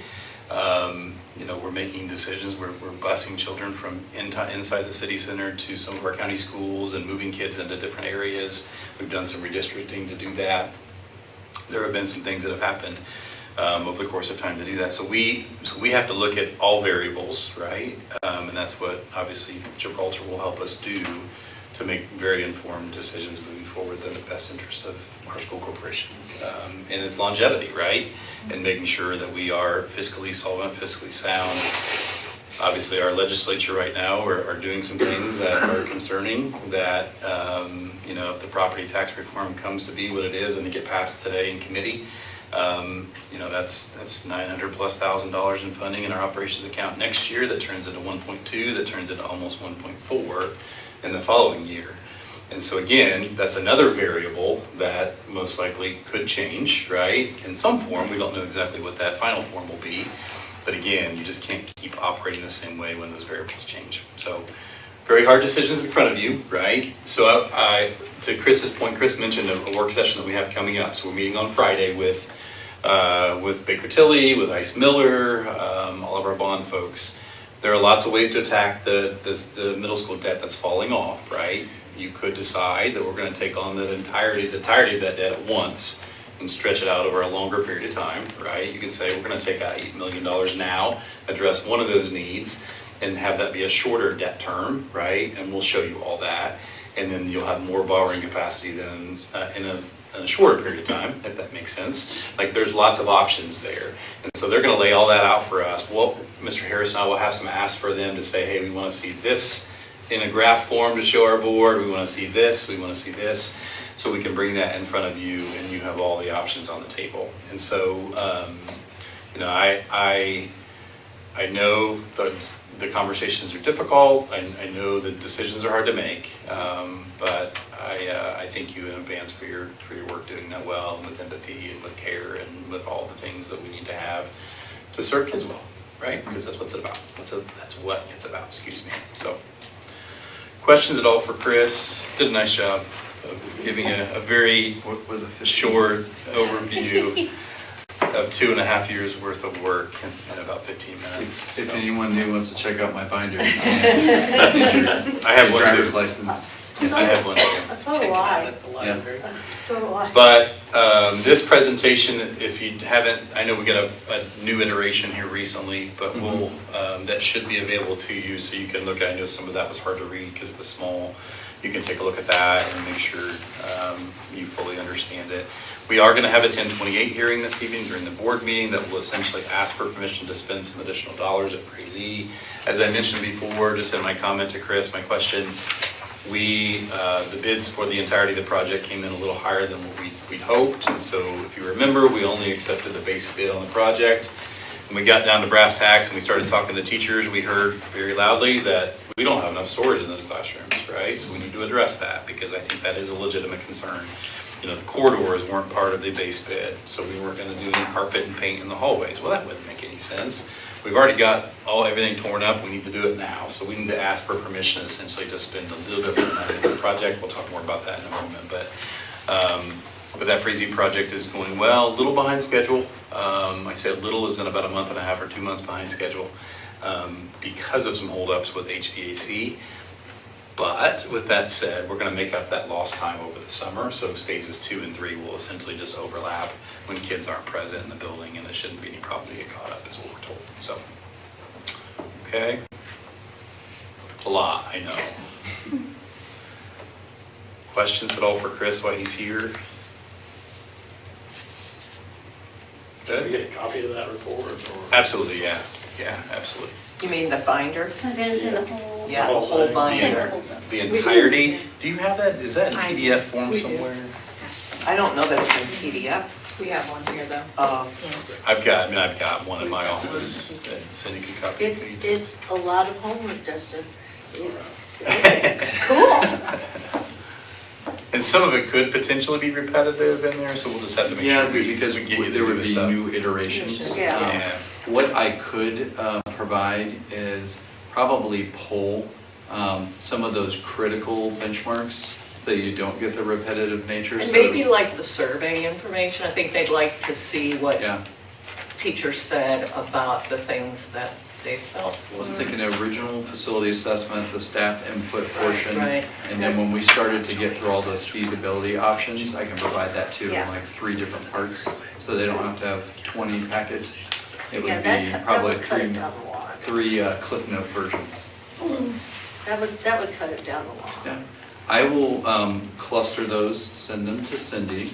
You know, we're making decisions, we're busing children from inside the city center to some of our county schools and moving kids into different areas. We've done some redistricting to do that. There have been some things that have happened over the course of time to do that. So we have to look at all variables, right? And that's what obviously Gibraltar will help us do to make very informed decisions moving forward in the best interest of our school corporation. And its longevity, right? And making sure that we are fiscally solvent, fiscally sound. Obviously our legislature right now are doing some things that are concerning that, you know, if the property tax reform comes to be what it is and to get passed today in committee, you know, that's $900,000+ in funding in our operations account next year. That turns into 1.2, that turns into almost 1.4 in the following year. And so again, that's another variable that most likely could change, right? In some form, we don't know exactly what that final form will be. But again, you just can't keep operating the same way when those variables change. So very hard decisions in front of you, right? So to Chris's point, Chris mentioned a work session that we have coming up. So we're meeting on Friday with Baker Tilly, with Ice Miller, all of our bond folks. There are lots of ways to attack the middle school debt that's falling off, right? You could decide that we're going to take on the entirety of that debt at once and stretch it out over a longer period of time, right? You could say we're going to take out $8 million now, address one of those needs, and have that be a shorter debt term, right? And we'll show you all that. And then you'll have more borrowing capacity than in in a shorter period of time, if that makes sense. Like, there's lots of options there. And so they're gonna lay all that out for us. Well, Mr. Harris and I will have some asks for them to say, hey, we wanna see this in a graph form to show our board, we wanna see this, we wanna see this. So we can bring that in front of you and you have all the options on the table. And so, you know, I know the conversations are difficult. I know the decisions are hard to make, but I thank you in advance for your work doing that well, and with empathy and with care and with all the things that we need to have to serve kids well, right? Because that's what it's about. That's what it's about. Excuse me. So, questions at all for Chris? Did a nice job of giving a very short overview of 2.5 years worth of work in about 15 minutes. If anyone new wants to check out my binder, I have one driver's too. license. I have one too. So do I. Yeah. So do I. But this presentation, if you haven't, I know we got a new iteration here recently, but we'll that should be available to you so you can look at. I know some of that was hard to read because it was small. You can take a look at that and make sure you fully understand it. We are going to have a 1028 hearing this evening during the board meeting that will essentially ask for permission to spend some additional dollars at Praise E. As I mentioned before, just in my comment to Chris, my question, the bids for the entirety of the project came in a little higher than what we'd hoped. And so if you remember, we only accepted the base bid on the project. When we got down to brass tacks and we started talking to teachers, we heard very loudly that we don't have enough storage in those classrooms, right? So we need to address that because I think that is a legitimate concern. You know, the corridors weren't part of the base bid, so we weren't going to do any carpet and paint in the hallways. Well, that wouldn't make any sense. We've already got everything torn up. We need to do it now. So we need to ask for permission essentially to spend a little bit more money on the project. We'll talk more about that in a moment. But that Praise E project is going well, a little behind schedule. I say a little is in about 1.5 months or 2 months behind schedule because of some holdups with HVAC. But with that said, we're going to make up that lost time over the summer. So phases 2 and 3 will essentially just overlap when kids aren't present in the building, and there shouldn't be any problem to get caught up, is what we're told. So, okay. It's a lot, I know. Questions at all for Chris while he's here? Can we get a copy of that report? Or? Absolutely, yeah. Yeah, absolutely. You mean the binder? I was gonna say the whole. Yeah, the whole binder. The entirety, do you have that? Is that in PDF form somewhere? I don't know that it's in PDF. We have one here though. I've got one in my office that Cindy can copy. It's a lot of homework, Dustin. Cool. And some of it could potentially be repetitive in there, so we'll just have to make sure. Yeah, because there would be new iterations. Yeah. What I could provide is probably pull some of those critical benchmarks so you don't get the repetitive nature. And maybe like the survey information, I think they'd like to see what teachers said about the things that they felt. I was thinking the original facility assessment, the staff input portion, Right. and then when we started to get through all those feasibility options, I can provide that too in like 3 different parts, so they don't have to have 20 packets. It would be probably three Cliff Note versions. That would cut it down a lot. Yeah. I will cluster those, send them to Cindy,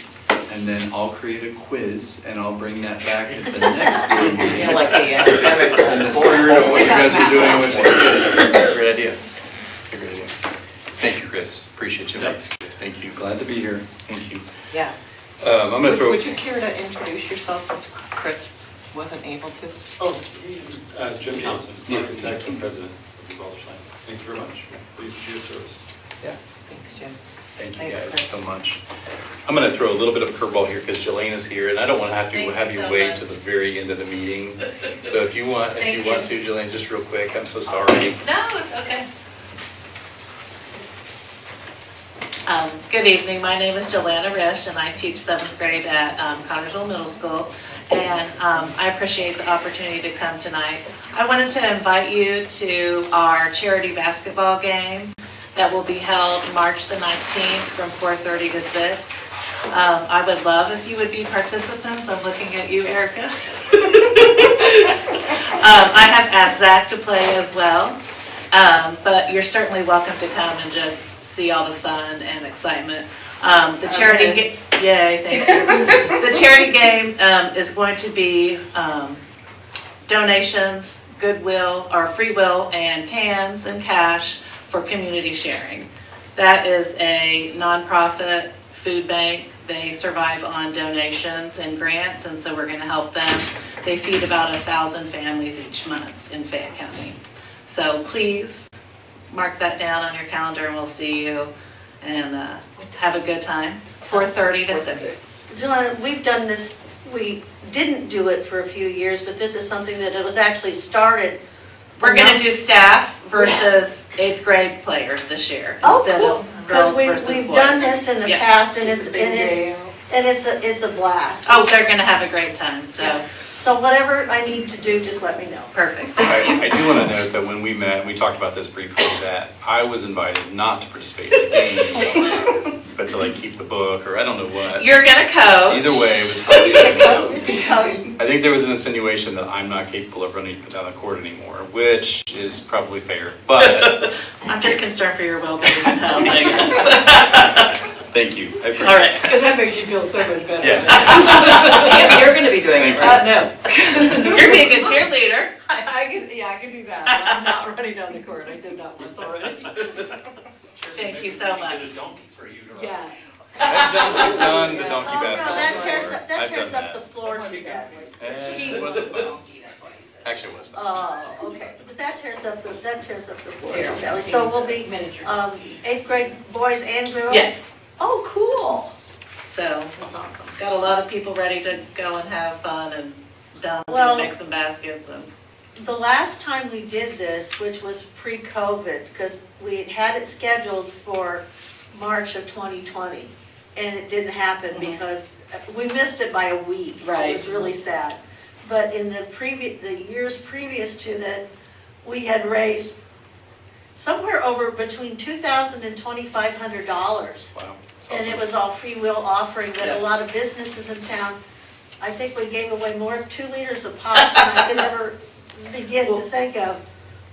and then I'll create a quiz and I'll bring that back at the next board meeting. Yeah, like the academic In the spirit of what you guys are doing with the kids. Great idea. A great idea. Thank you, Chris. Appreciate you. Thank you. Glad to be here. Thank you. Yeah. I'm going to throw. Would you care to introduce yourself since Chris wasn't able to? Oh, Jim Johnson, architect and president of the college. Thank you very much. Pleased to be of service. Yeah. Thanks, Jim. Thank you Thanks, guys Chris. so much. I'm going to throw a little bit of a curveball here because Jelaine is here, and I don't want to have you wait to the very end of the meeting. So if you want, to, Jelaine, just real quick, I'm so sorry. No, it's okay. Good evening. My name is Jelana Risch, and I teach 7th grade at Connersville Middle School. And I appreciate the opportunity to come tonight. I wanted to invite you to our charity basketball game that will be held March the 19th from 4:30 to 6. I would love if you would be participants. I'm looking at you, Erica. I have asked Zach to play as well. But you're certainly welcome to come and just see all the fun and excitement. The charity, yay, thank you. The charity game is going to be donations, goodwill, or free will, and cans and cash for community sharing. That is a nonprofit food bank. They survive on donations and grants, and so we're going to help them. They feed about 1,000 families each month in Fayette County. So please mark that down on your calendar, and we'll see you and have a good time. 4:30 to 6. Joanna, we've done this, we didn't do it for a few years, but this is something that it was actually started. We're going to do staff versus 8th grade players this year Oh, instead cool. of girls Because versus we've boys. done this in the Yeah. past, and it's a blast. Oh, they're going to have a great time. So So whatever I need to do, just let me know. perfect. I do want to note that when we met, we talked about this briefly, that I was invited not to participate in the game, but to like keep the book, or I don't know what. You're going to coach. Either way, it was slightly I think there was an insinuation that I'm not capable of running down the court anymore, which is probably fair, but. I'm just concerned for your well-being and health, I guess. Thank you. I appreciate All right. it. Because that makes you feel so much better. Yes. You're going to be doing it, right? No. You're being a cheerleader. I can do that. But I'm not running down the court. I did that once already. Thank you so much. Yeah. I've done the donkey Oh, no, basketball. that tears up, that I've tears done up the that. floor too badly. It wasn't fun. Actually, it was fun. Oh, okay, but that tears up the floor too badly. So we'll be, 8th grade boys and girls? Yes. Oh, cool. So it's awesome. Got a lot of people ready to go and have fun and dunk Well- and make some baskets and. The last time we did this, which was pre-COVID, because we had it scheduled for March of 2020, and it didn't happen because we missed it by a week. Right. It was really sad. But in the years previous to that, we had raised somewhere over between $2,000 and $2,500. Wow. And it was all free will offering that Yeah. a lot of businesses in town, I think we gave away more, 2 liters of pop than I could ever begin to think of.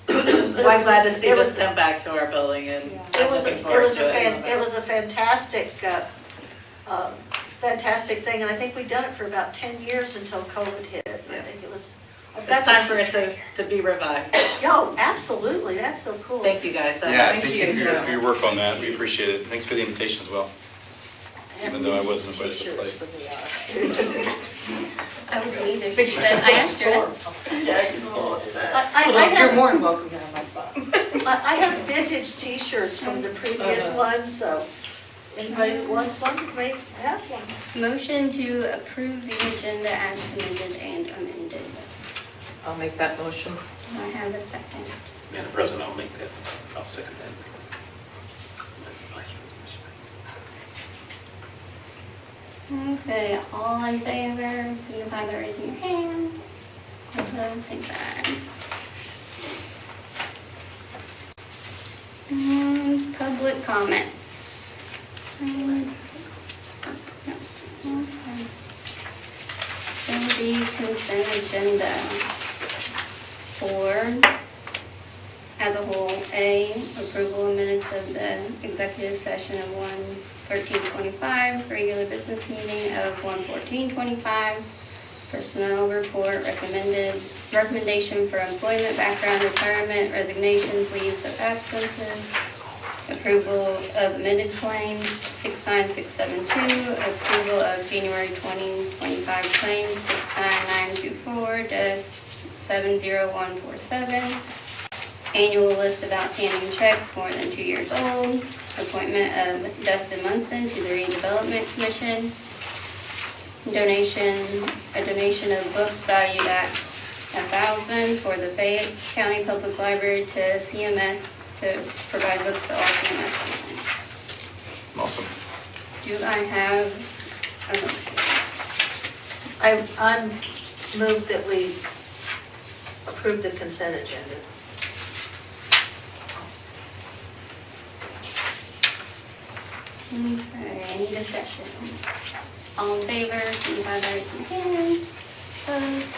Well, I'm glad to see It this was- come back to our building and It I'm was, looking forward to it. it was a fantastic, fantastic thing, and I think we've done it for about 10 years until COVID hit. I think it was. I've got It's the time for it to be revived. Yo, absolutely, that's so cool. Thank you guys so much. Yeah, thank you for your work on that. We appreciate it. Thanks for the invitation as well. Even though I wasn't invited to play. I was neither, she said, I asked her. Yeah, he's a little upset. I You're have, more than welcome to have my spot. I have vintage T-shirts from the previous one, so anybody who wants one may have one. Motion to approve the agenda as submitted and amended. I'll make that motion. Do I have a second? Madam President, I'll make that, I'll second that. Okay, all in favor, signify by raising your hand. Opposed, same sign. Public comments. Okay. So the consent agenda for, as a whole, A, approval of minutes of the executive session of 1/13/25, regular business meeting of 1/14/25, personnel report, recommendation for employment, background, retirement, resignations, leaves of absences, approval of amended claims 69672, approval of January 2025 claims 69924-70147, annual list of outstanding checks more than 2 years old, appointment of Dustin Munson to the Redevelopment Commission, a donation of books valued at $1,000 for the Fayette County Public Library to CMS to provide books to all CMS students. Awesome. Do I have a motion? I'm moved that we approve the consent agenda. Okay, any discussion? All in favor, signify by raising your hand. Opposed?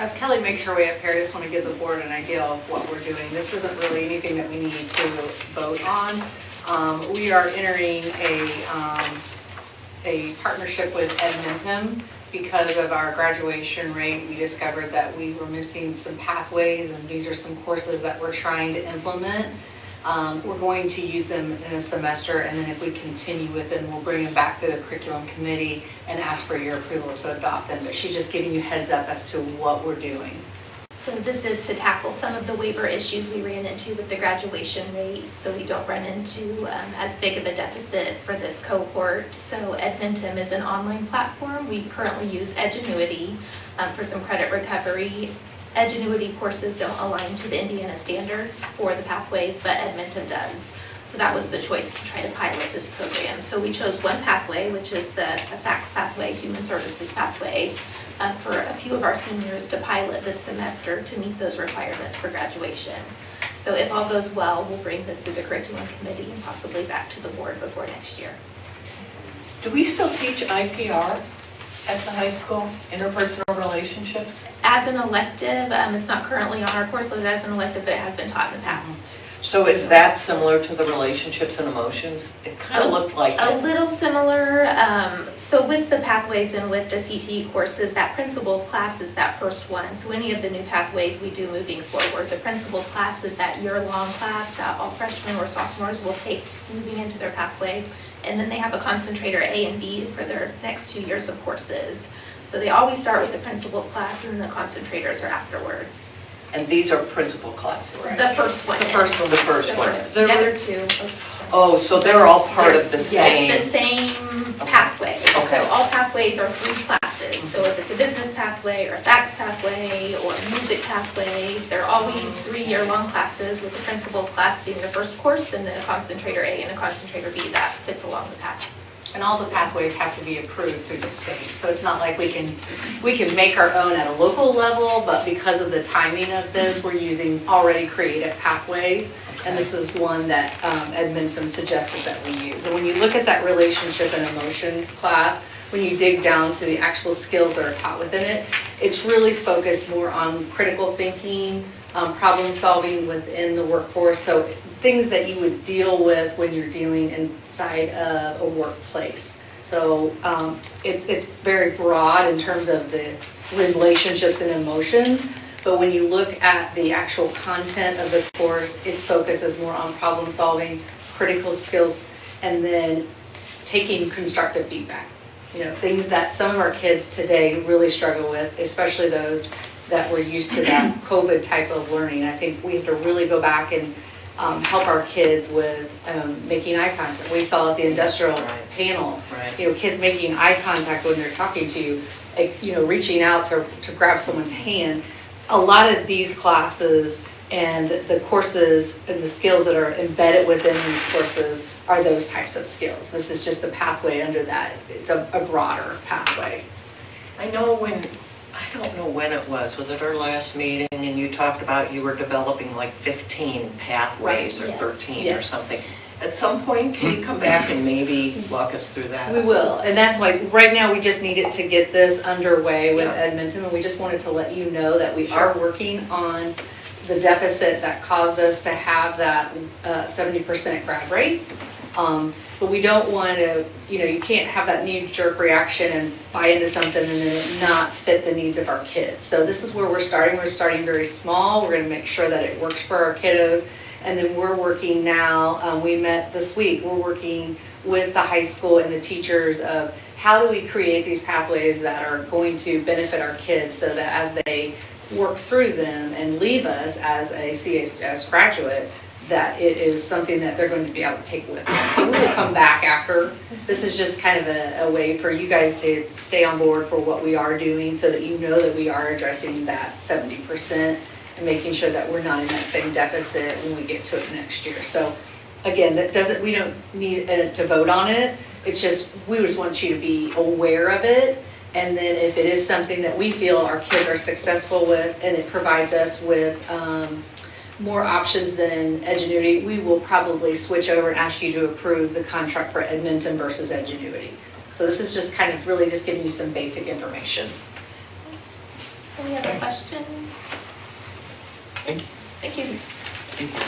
As Kelly makes her way up here, I just want to give the board an idea of what we're doing. This isn't really anything that we need to vote on. We are entering a partnership with Edmonton because of our graduation rate. We discovered that we were missing some pathways, and these are some courses that we're trying to implement. We're going to use them in a semester, and then if we continue with them, we'll bring them back to the curriculum committee and ask for your approval to adopt them. But she's just giving you heads up as to what we're doing. So this is to tackle some of the waiver issues we ran into with the graduation rates, so we don't run into as big of a deficit for this cohort. So Edmonton is an online platform. We currently use Edgenuity for some credit recovery. Edgenuity courses don't align to the Indiana standards for the pathways, but Edmonton does. So that was the choice to try to pilot this program. So we chose one pathway, which is the FACS pathway, Human Services pathway, for a few of our seniors to pilot this semester to meet those requirements for graduation. So if all goes well, we'll bring this through the curriculum committee and possibly back to the board before next year. Do we still teach IPR at the high school, interpersonal relationships? As an elective, it's not currently on our course list as an elective, but it has been taught in the past. So is that similar to the relationships and emotions? It kind of looked like A it. little similar. So with the pathways and with the CTE courses, that principals class is that first one. So any of the new pathways we do moving forward, the principals class is that year-long class that all freshmen or sophomores will take moving into their pathway. And then they have a concentrator A and B for their next 2 years of courses. So they always start with the principals class and then the concentrators are afterwards. And these are principal classes? The first one. The first one. The first one. The other two. Oh, so they're all part of the same? It's the same pathway. So all pathways are 3 classes. So if it's a business pathway or a FACS pathway or a music pathway, they're always 3-year-long classes with the principal's class being the first course and then a concentrator A and a concentrator B that fits along the path. And all the pathways have to be approved through the state. So it's not like we can make our own at a local level, but because of the timing of this, we're using already created pathways. And this is one that Edmonton suggested that we use. And when you look at that relationship and emotions class, when you dig down to the actual skills that are taught within it, it's really focused more on critical thinking, problem solving within the workforce. So things that you would deal with when you're dealing inside of a workplace. So it's very broad in terms of the relationships and emotions, but when you look at the actual content of the course, its focus is more on problem solving, critical skills, and then taking constructive feedback. You know, things that some of our kids today really struggle with, especially those that were used to that COVID type of learning. I think we have to really go back and help our kids with making eye contact. We saw at the industrial panel, you know, kids making eye contact when they're talking to you, you know, reaching out to grab someone's hand. A lot of these classes and the courses and the skills that are embedded within these courses are those types of skills. This is just a pathway under that. It's a broader pathway. I know I don't know when it was it our last meeting, and you talked about you were developing like 15 pathways or 13 or something. At some point, can you come back and maybe walk us through that? We will, and that's why right now we just needed to get this underway with Edmonton, and we just wanted to let you know that we are working on the deficit that caused us to have that 70% grad rate. But we don't want to, you know, you can't have that knee-jerk reaction and buy into something and then it not fit the needs of our kids. So this is where we're starting. We're starting very small. We're going to make sure that it works for our kiddos. And then we're working now, we met this week, we're working with the high school and the teachers of how do we create these pathways that are going to benefit our kids so that as they work through them and leave us as a CHS graduate, that it is something that they're going to be able to take with them. So we will come back after. This is just kind of a way for you guys to stay on board for what we are doing so that you know that we are addressing that 70% and making sure that we're not in that same deficit when we get to it next year. So again, we don't need to vote on it. It's just, we just want you to be aware of it. And then if it is something that we feel our kids are successful with and it provides us with more options than Edgenuity, we will probably switch over and ask you to approve the contract for Edmonton versus Edgenuity. So this is just kind of really just giving you some basic information. Any other questions? Thank you. Thank you. Thank you.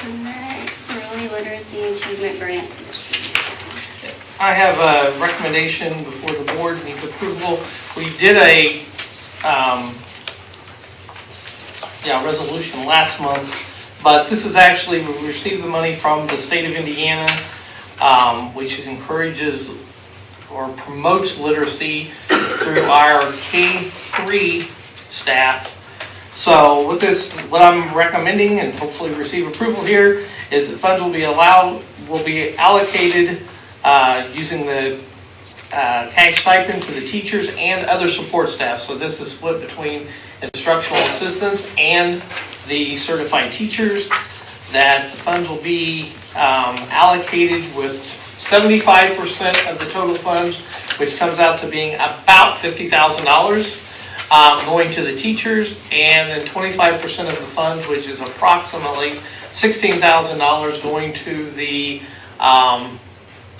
Alright, early literacy achievement grant. I have a recommendation before the board needs approval. We did a resolution last month, but this is actually, we received the money from the state of Indiana, which encourages or promotes literacy through our K-3 staff. So with this, what I'm recommending, and hopefully receive approval here, is that funds will be allocated using the cash stipend to the teachers and other support staff. So this is split between instructional assistants and the certified teachers. That the funds will be allocated with 75% of the total funds, which comes out to being about $50,000 going to the teachers, and then 25% of the funds, which is approximately $16,000, going to the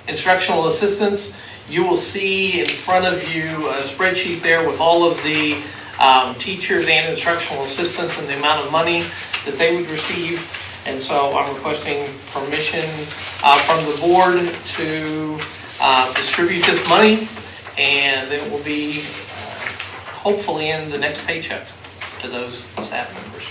instructional assistants. You will see in front of you a spreadsheet there with all of the teachers and instructional assistants and the amount of money that they would receive. And so I'm requesting permission from the board to distribute this money, and it will be hopefully in the next paycheck to those staff members.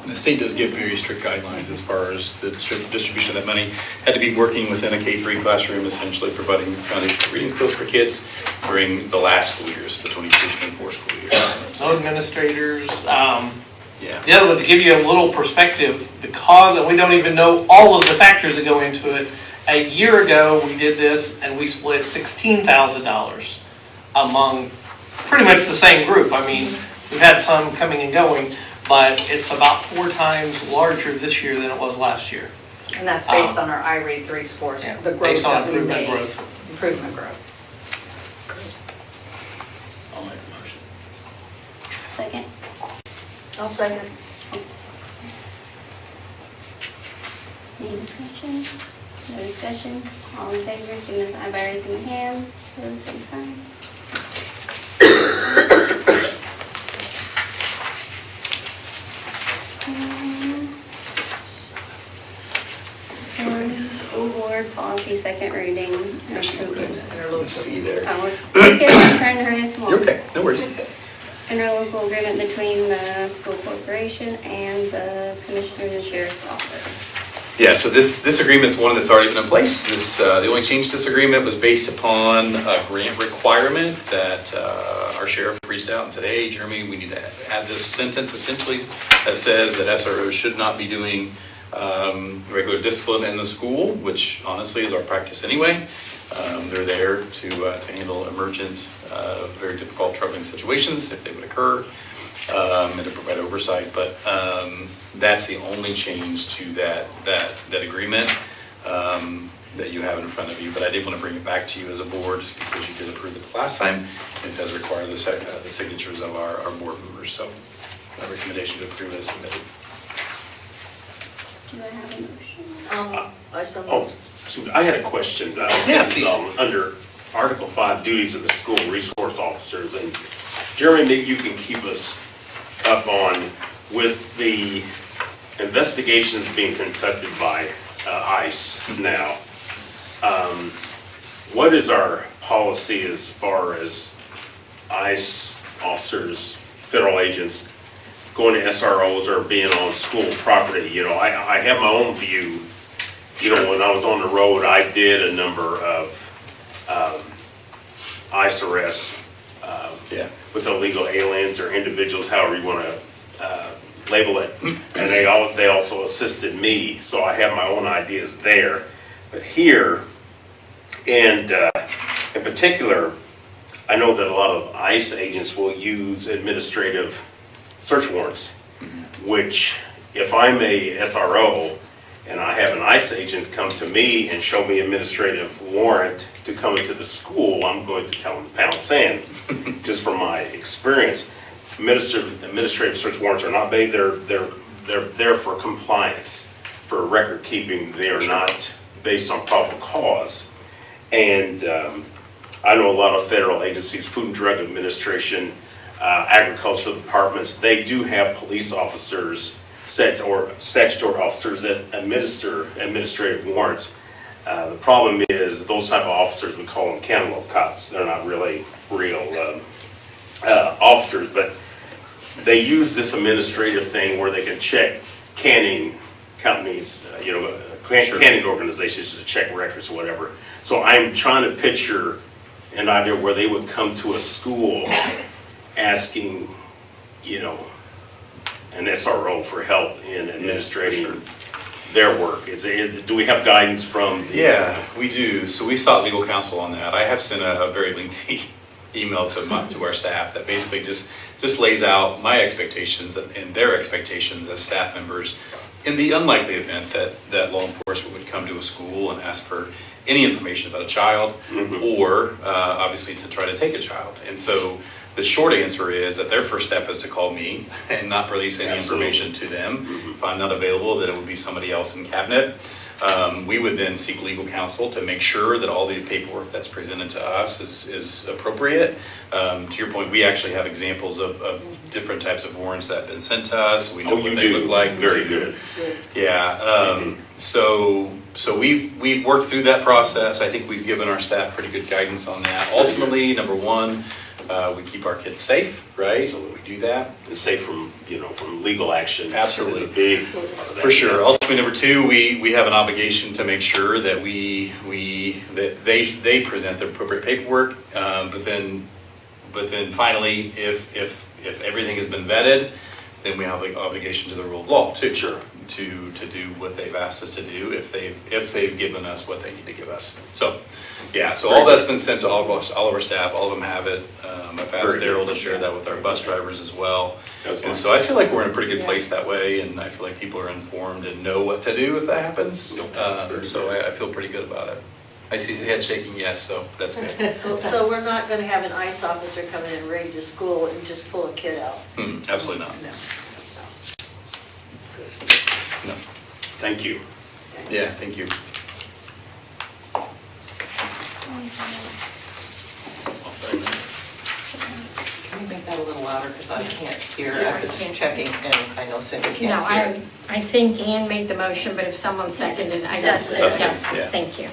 The state does give very strict guidelines as far as the distribution of that money. Had to be working within a K-3 classroom, essentially providing foundational reading skills for kids during the last school years, the 23-24 school year. No administrators. The other one, to give you a little perspective, because we don't even know all of the factors that go into it, a year ago we did this and we split $16,000 among pretty much the same group. I mean, we've had some coming and going, but it's about 4 times larger this year than it was last year. And that's based on our iRead 3 scores, Yeah, the growth based on that we improvement made. growth. Improvement growth. I'll make the motion. Second. I'll second. Any discussion? No discussion? All in favor, signify by raising your hand. Opposed, same sign. School board policy second reading. Let's see there. Let's get it, trying to hurry us along. You're okay, no worries. Interlocal agreement between the school corporation and the commissioner of the sheriff's office. Yeah, so this agreement's one that's already been in place. The only change to this agreement was based upon a grant requirement that our sheriff reached out and said, hey, Jeremy, we need to add this sentence essentially that says that SROs should not be doing regular discipline in the school, which honestly is our practice anyway. They're there to handle emergent, very difficult, troubling situations if they would occur, and to provide oversight. But that's the only change to that agreement that you have in front of you. But I did want to bring it back to you as a board, just because you did approve it the last time. It does require the signatures of our board members. So my recommendation to approve is submitted. Do I have a motion? I had a question. Yeah, please. Under Article 5, duties of the school resource officers, and Jeremy, maybe you can keep us up on with the investigations being conducted by ICE now. What is our policy as far as ICE officers, federal agents, going to SROs or being on school property? You know, I have my own view. You know, when I was on the road, I did a number of ICE arrests with illegal aliens or individuals, however you want to label it. And they also assisted me, so I have my own ideas there. But here, and in particular, I know that a lot of ICE agents will use administrative search warrants, which if I'm a SRO and I have an ICE agent come to me and show me administrative warrant to come into the school, I'm going to tell them to pound sand, just from my experience. Administrative search warrants are not made, they're there for compliance. for record keeping, they are not based on probable cause. And I know a lot of federal agencies, Food and Drug Administration, agricultural departments, they do have police officers or statutory officers that administer administrative warrants. The problem is those type of officers, we call them cantaloupe cops. They're not really real officers, but they use this administrative thing where they can check canning companies, canning organizations to check records or whatever. So I'm trying to picture an idea where they would come to a school asking, an SRO for help in administrating their work. Do we have guidance from? Yeah, we do. So we sought legal counsel on that. I have sent a very lengthy email to our staff that basically just lays out my expectations and their expectations as staff members in the unlikely event that law enforcement would come to a school and ask for any information about a child, or obviously to try to take a child. And so the short answer is that their first step is to call me and not release any information to them. If I'm not available, then it would be somebody else in cabinet. We would then seek legal counsel to make sure that all the paperwork that's presented to us is appropriate. To your point, we actually have examples of different types of warrants that have been sent to us. We know what they look like. Very good. Yeah. So we've worked through that process. I think we've given our staff pretty good guidance on that. Ultimately, number one, we keep our kids safe, right? So we do that. And safe from legal action. Absolutely. Is a big part of that. For sure. Ultimately, number two, we have an obligation to make sure that that they present the appropriate paperwork. But then finally, if everything has been vetted, then we have the obligation to the rule of law too. Sure. To do what they've asked us to do if they've given us what they need to give us. So, yeah. So all that's been sent to all of our staff. All of them have it. I've asked Daryl to share that with our bus drivers as well. And so I feel like we're in a pretty good place that way, and I feel like people are informed and know what to do if that happens. So I feel pretty good about it. I see his head shaking yes, so that's good. So we're not going to have an ICE officer come in and raid the school and just pull a kid out? Absolutely not. No. No. Thank you. Yeah, thank you. Can you make that a little louder, because I can't hear. I was checking, and I know Cindy can't hear. No, I think Ann made the motion, but if someone seconded, I just, That's good, yeah, yeah. thank you.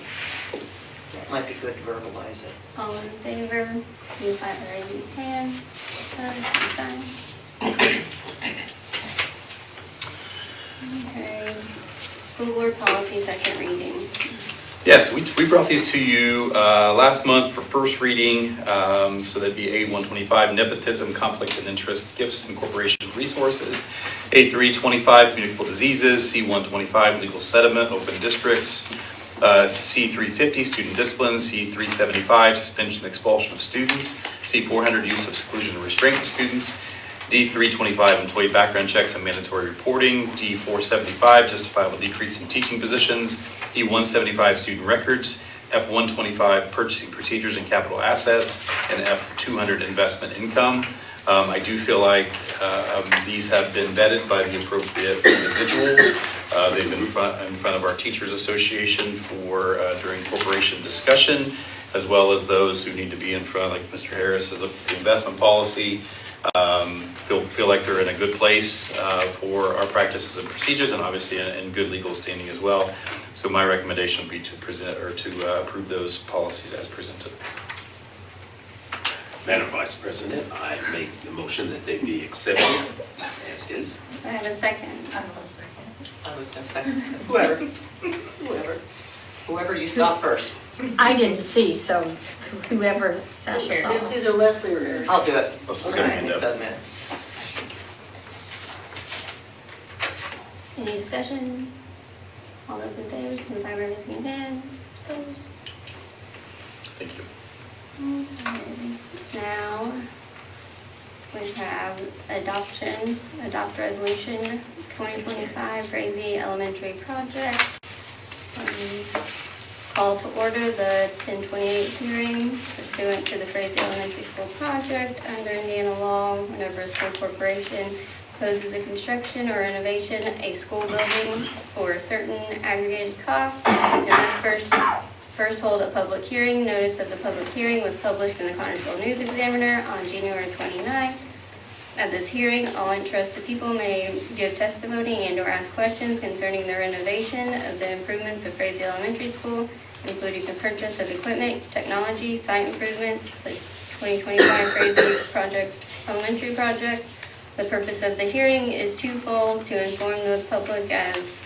It might be good to verbalize it. All in favor, move by raising your hand. Sign. Okay, school board policy, second reading. Yes, we brought these to you last month for first reading. So that'd be A125, nepotism, conflict of interest, gifts, and corporation resources. A325, communicable diseases. C125, legal settlement, open districts. C350, student discipline. C375, suspension and expulsion of students. C400, use of seclusion and restraint of students. D325, employee background checks and mandatory reporting. D475, justifiable decrease in teaching positions. E175, student records. F125, purchasing procedures and capital assets. And F200, investment income. I do feel like these have been vetted by the appropriate individuals. They've been in front of our Teachers Association for during corporation discussion, as well as those who need to be in front, like Mr. Harris, as the investment policy. Feel like they're in a good place for our practices and procedures, and obviously in good legal standing as well. So my recommendation would be to present or to approve those policies as presented. Madam Vice President, I make the motion that they be accepted as is. I have a second. I was going to second. Whoever you saw first. I didn't see, so whoever saw. It's either Leslie or Eric. I'll do it. Let's just go ahead and It doesn't matter. Any discussion? All those in favor, signify by raising your hand. Opposed? Thank you. Okay. Now, we have adopt resolution 2025 Frazee Elementary Project. Call to order the 1028 hearing pursuant to the Frazee Elementary School project under Indiana law, Minerva School Corporation proposes a construction or renovation, a school building for a certain aggregate cost, and must first hold a public hearing. Notice of the public hearing was published in the Connersville News Examiner on January 29th. At this hearing, all interested people may give testimony and or ask questions concerning the renovation of the improvements of Frazee Elementary School, including the purchase of equipment, technology, site improvements, the 2025 Frazee Elementary Project. The purpose of the hearing is twofold: to inform the public as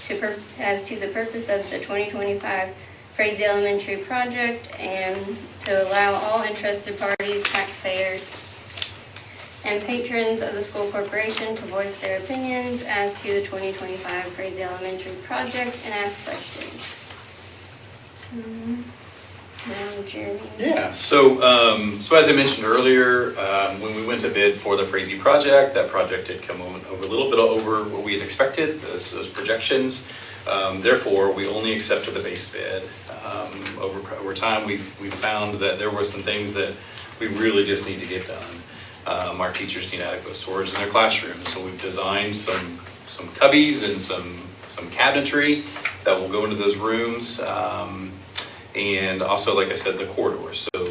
to the purpose of the 2025 Frazee Elementary Project, and to allow all interested parties, taxpayers, and patrons of the school corporation to voice their opinions as to the 2025 Frazee Elementary Project and ask questions. Now, Jeremy. Yeah, so as I mentioned earlier, when we went to bid for the Frazee project, that project did come over a little bit over what we had expected, those projections. Therefore, we only accepted the base bid. Over time, we've found that there were some things that we really just need to get done. Our teachers need adequate storage in their classrooms, so we've designed some cubbies and some cabinetry that will go into those rooms. And also, like I said, the corridors. So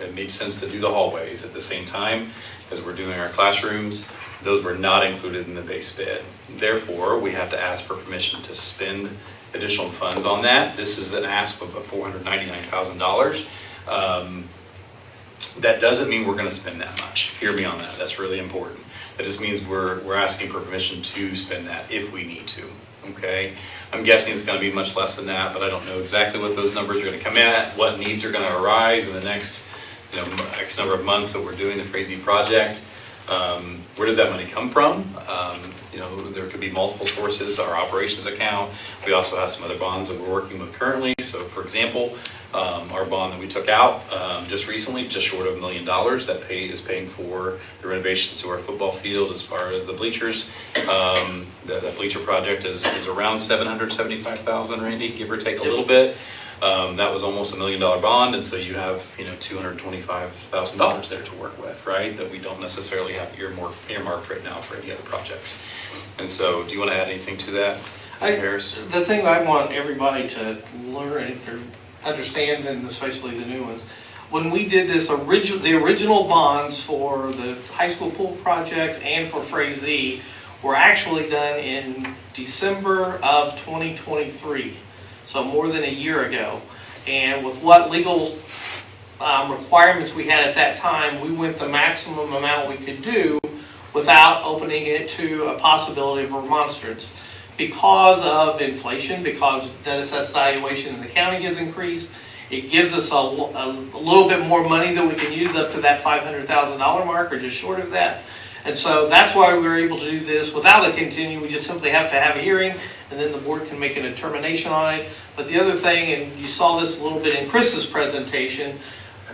it made sense to do the hallways at the same time as we're doing our classrooms. Those were not included in the base bid. Therefore, we have to ask for permission to spend additional funds on that. This is an ask of $499,000. That doesn't mean we're going to spend that much. Hear me on that. That's really important. That just means we're asking for permission to spend that if we need to. Okay, I'm guessing it's going to be much less than that, but I don't know exactly what those numbers are going to come in at, what needs are going to arise in the next, X number of months that we're doing the Frazee project. Where does that money come from? There could be multiple sources. Our operations account. We also have some other bonds that we're working with currently. So, for example, our bond that we took out just recently, just short of $1 million, that is paying for the renovations to our football field. As far as the bleachers, the bleacher project is around $775,000, Randy, give or take a little bit. That was almost $1 million bond, and so you have $225,000 there to work with, right? That we don't necessarily have earmarked right now for any other projects. And so, do you want to add anything to that, Mr. Harris? The thing I want everybody to learn and understand, and especially the new ones, when we did this the original bonds for the high school pool project and for Frazee were actually done in December of 2023. So more than a year ago. And with what legal requirements we had at that time, we went the maximum amount we could do without opening it to a possibility of remonstrance. Because of inflation, because net assessed valuation in the county has increased, it gives us a little bit more money that we can use up to that $500,000 mark or just short of that. And so that's why we were able to do this without a continue. We just simply have to have a hearing, and then the board can make a determination on it. But the other thing, and you saw this a little bit in Chris's presentation,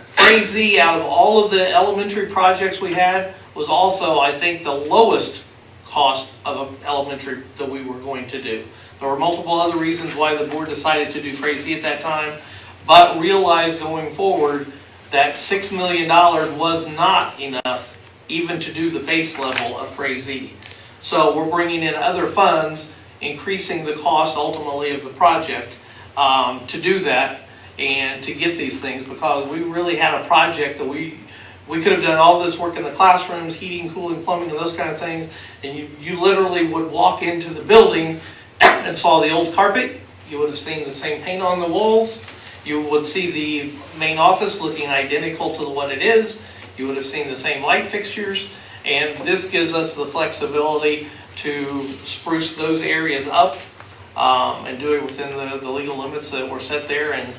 Frazee, out of all of the elementary projects we had, was also, I think, the lowest cost of elementary that we were going to do. There were multiple other reasons why the board decided to do Frazee at that time, but realized going forward that $6 million was not enough even to do the base level of Frazee. So we're bringing in other funds, increasing the cost ultimately of the project to do that and to get these things, because we really had a project that we could have done all this work in the classrooms, heating, cooling, plumbing, and those kind of things, and you literally would walk into the building and saw the old carpet. You would have seen the same paint on the walls. You would see the main office looking identical to what it is. You would have seen the same light fixtures, and this gives us the flexibility to spruce those areas up and do it within the legal limits that were set there and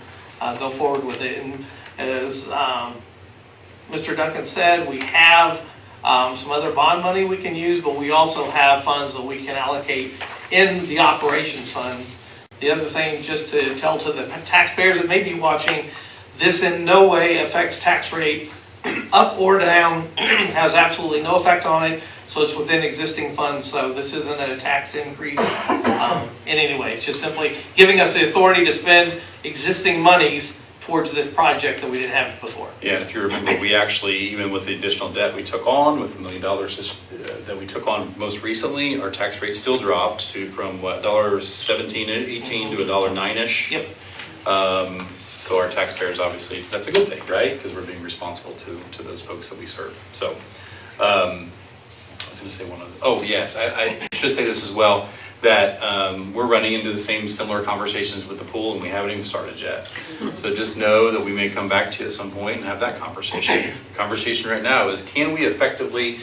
go forward with it. And as Mr. Duncan said, we have some other bond money we can use, but we also have funds that we can allocate in the operations fund. The other thing, just to tell to the taxpayers that may be watching, this in no way affects tax rate up or down, has absolutely no effect on it, so it's within existing funds, so this isn't a tax increase in any way. It's just simply giving us the authority to spend existing monies towards this project that we didn't have before. Yeah, and if you remember, we actually, even with the additional debt we took on, with $1 million that we took on most recently, our tax rate still dropped from what, $1.17, $18 to $1.09-ish. Yep. So our taxpayers, obviously, that's a good thing, right? Because we're being responsible to those folks that we serve. So, I was going to say one other. Oh, yes, I should say this as well, that we're running into the same similar conversations with the pool, and we haven't even started yet. So just know that we may come back to you at some point and have that conversation. The conversation right now is, can we effectively,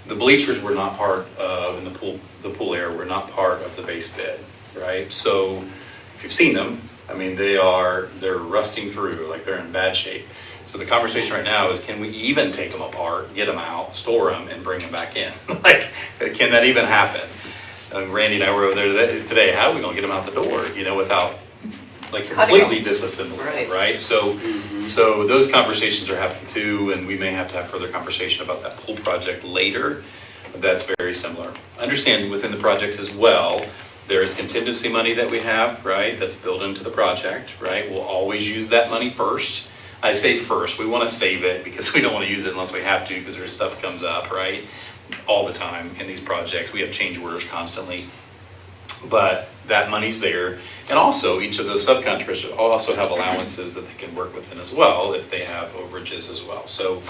the bleachers were not part of, in the pool area, were not part of the base bid, right? So if you've seen them, I mean, they're rusting through, like they're in bad shape. So the conversation right now is, can we even take them apart, get them out, store them, and bring them back in? Like, can that even happen? Randy and I were over there today. How are we going to get them out the door, without like completely disassembling, right? So those conversations are happening too, and we may have to have further conversation about that pool project later. That's very similar. Understand within the projects as well, there is contingency money that we have, right? That's built into the project, right? We'll always use that money first. I say first, we want to save it because we don't want to use it unless we have to, because there's stuff comes up, right? All the time in these projects. We have change orders constantly, but that money's there. And also each of those subcontractors also have allowances that they can work within as well if they have overages as well. So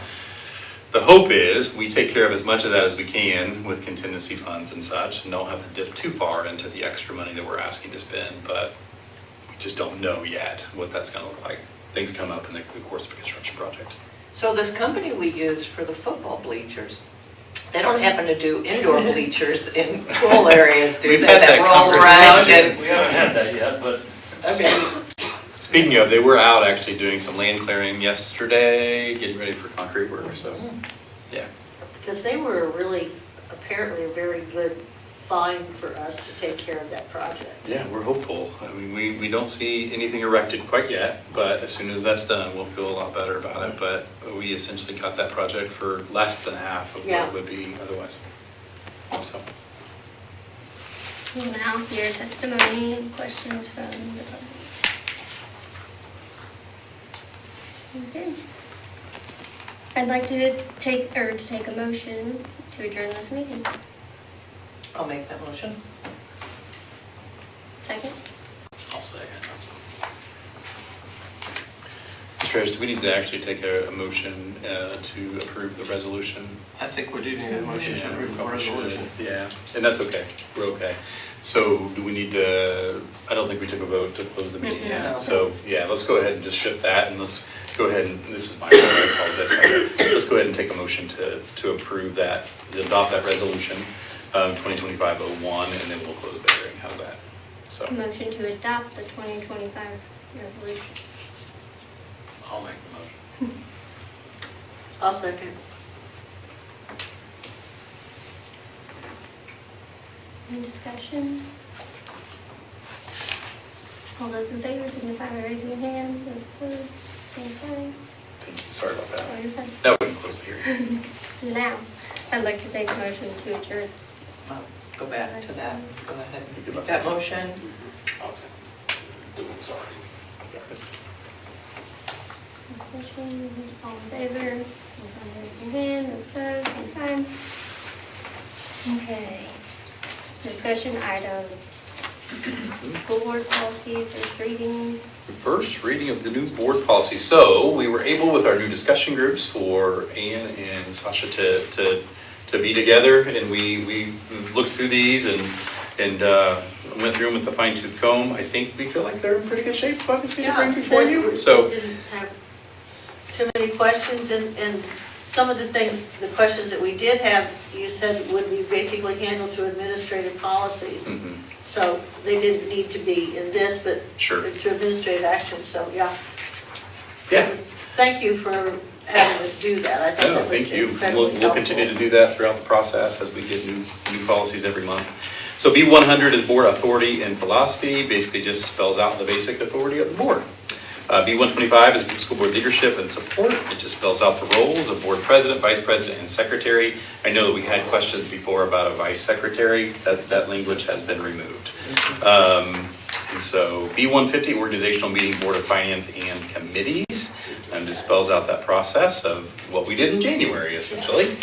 the hope is we take care of as much of that as we can with contingency funds and such, and don't have to dip too far into the extra money that we're asking to spend, but we just don't know yet what that's going to look like. Things come up in the course of a construction project. So this company we use for the football bleachers, they don't happen to do indoor bleachers in pool areas, do they? We've had that roll around and. We haven't had that yet, but. Speaking of, they were out actually doing some land clearing yesterday, getting ready for concrete work, so, yeah. Because they were apparently a very good find for us to take care of that project. Yeah, we're hopeful. I mean, we don't see anything erected quite yet, but as soon as that's done, we'll feel a lot better about it. But we essentially got that project for less than half of what it would be otherwise. So. Now, your testimony and questions from the public. Okay. I'd like to take a motion to adjourn this meeting. I'll make that motion. Second? I'll second. Mr. Harris, do we need to actually take a motion to approve the resolution? I think we do need a motion to approve the resolution. Yeah, and that's okay. We're okay. So do we need to, I don't think we took a vote to close the meeting yet. So yeah, let's go ahead and just shift that, and let's go ahead and, this is my fault, I apologize. Let's go ahead and take a motion to approve that, to adopt that resolution, 2025-01, and then we'll close the hearing. How's that? So. Motion to adopt the 2025 resolution. I'll make the motion. I'll second. Any discussion? All those in favor signify by raising your hand. Those opposed, same sign. Thank you. Sorry about that. Oh, you're fine. Now we can close the hearing. Now, I'd like to take a motion to adjourn. Go back to that. Go ahead. Give us That motion. I'll say. Sorry. Discussion, all in favor, raise your hand, those opposed, same sign. Okay. Discussion items. School board policy, first reading. First reading of the new board policy. So we were able with our new discussion groups for Ann and Sasha to be together, and we looked through these and went through them with a fine tooth comb. I think we feel like they're in pretty good shape, obviously, to bring before you. So Didn't have too many questions, and some of the things, the questions that we did have, you said would be basically handled through administrative policies. So they didn't need to be in this, but sure. through administrative action, so yeah. Yeah. Thank you for having us do that. I think that was thank you. incredibly We'll continue to do that throughout the process as we get new policies every month. So B100 is board authority and philosophy, basically just spells out the basic authority of the board. B125 is school board leadership and support. It just spells out the roles of board president, vice president, and secretary. I know that we had questions before about a vice secretary. That language has been removed. And so B150, Organizational Meeting Board of Finance and Committees, just spells out that process of what we did in January, essentially.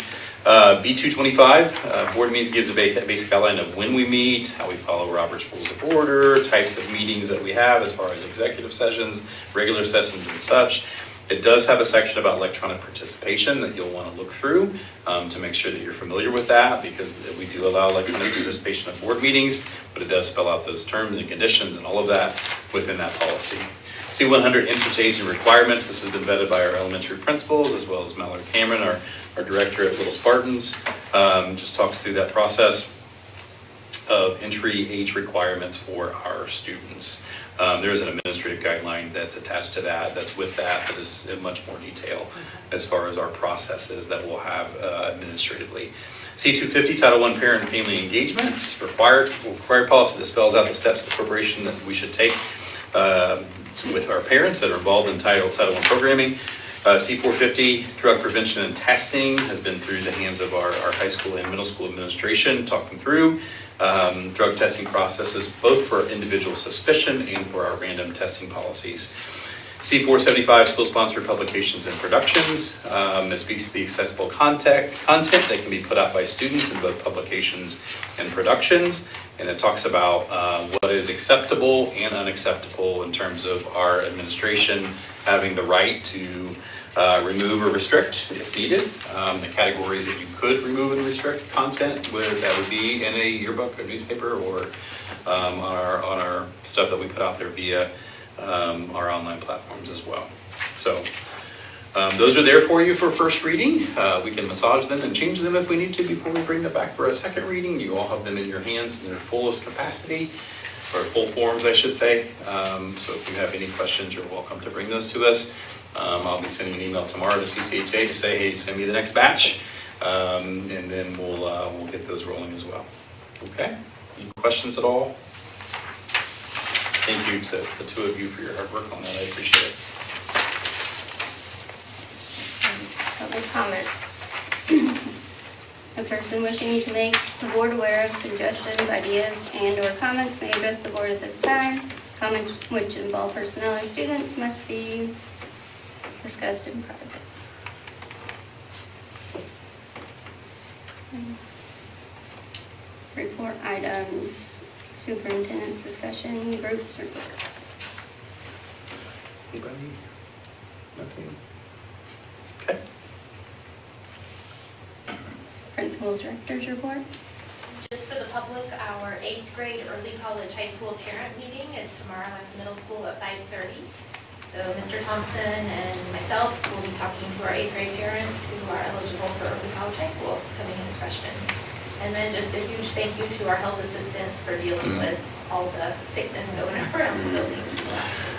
B225, Board Meetings, gives a basic outline of when we meet, how we follow Robert's Rules of Order, types of meetings that we have as far as executive sessions, regular sessions and such. It does have a section about electronic participation that you'll want to look through to make sure that you're familiar with that, because we do allow electronic participation at board meetings, but it does spell out those terms and conditions and all of that within that policy. C100, interest age and requirements. This has been vetted by our elementary principals as well as Mallory Cameron, our director at Little Spartans. Just talks through that process of entry age requirements for our students. There is an administrative guideline that's attached to that, that's with that is in much more detail as far as our processes that we'll have administratively. C250, Title I Parent and Family Engagement, required policy that spells out the steps the corporation that we should take with our parents that are involved in Title I programming. C450, drug prevention and testing, has been through the hands of our high school and middle school administration, talking through drug testing processes, both for individual suspicion and for our random testing policies. C475, school-sponsored publications and productions. It speaks to the accessible content that can be put out by students in both publications and productions. And it talks about what is acceptable and unacceptable in terms of our administration having the right to remove or restrict if needed. The categories that you could remove and restrict content that would be in a yearbook, a newspaper, or on our stuff that we put out there via our online platforms as well. So those are there for you for first reading. We can massage them and change them if we need to before we bring them back for a second reading. You all have them in your hands in their fullest capacity, or full forms, I should say. So if you have any questions, you're welcome to bring those to us. I'll be sending an email tomorrow to CCHA to say, hey, send me the next batch, and then we'll get those rolling as well. Okay? Any questions at all? Thank you to the two of you for your hard work on that. I appreciate it. Public comments. A person wishing to make the board aware of suggestions, ideas, and/or comments may address the board at this time. Comments which involve personnel or students must be discussed in private. Report items, superintendent's discussion, groups report. Anybody? Nothing? Okay. Principal's director's report. Just for the public, our 8th grade early college high school parent meeting is tomorrow at the middle school at 5:30. So Mr. Thompson and myself will be talking to our 8th grade parents who are eligible for early college high school coming in as freshmen. And then just a huge thank you to our health assistants for dealing with all the sickness going around the buildings last week.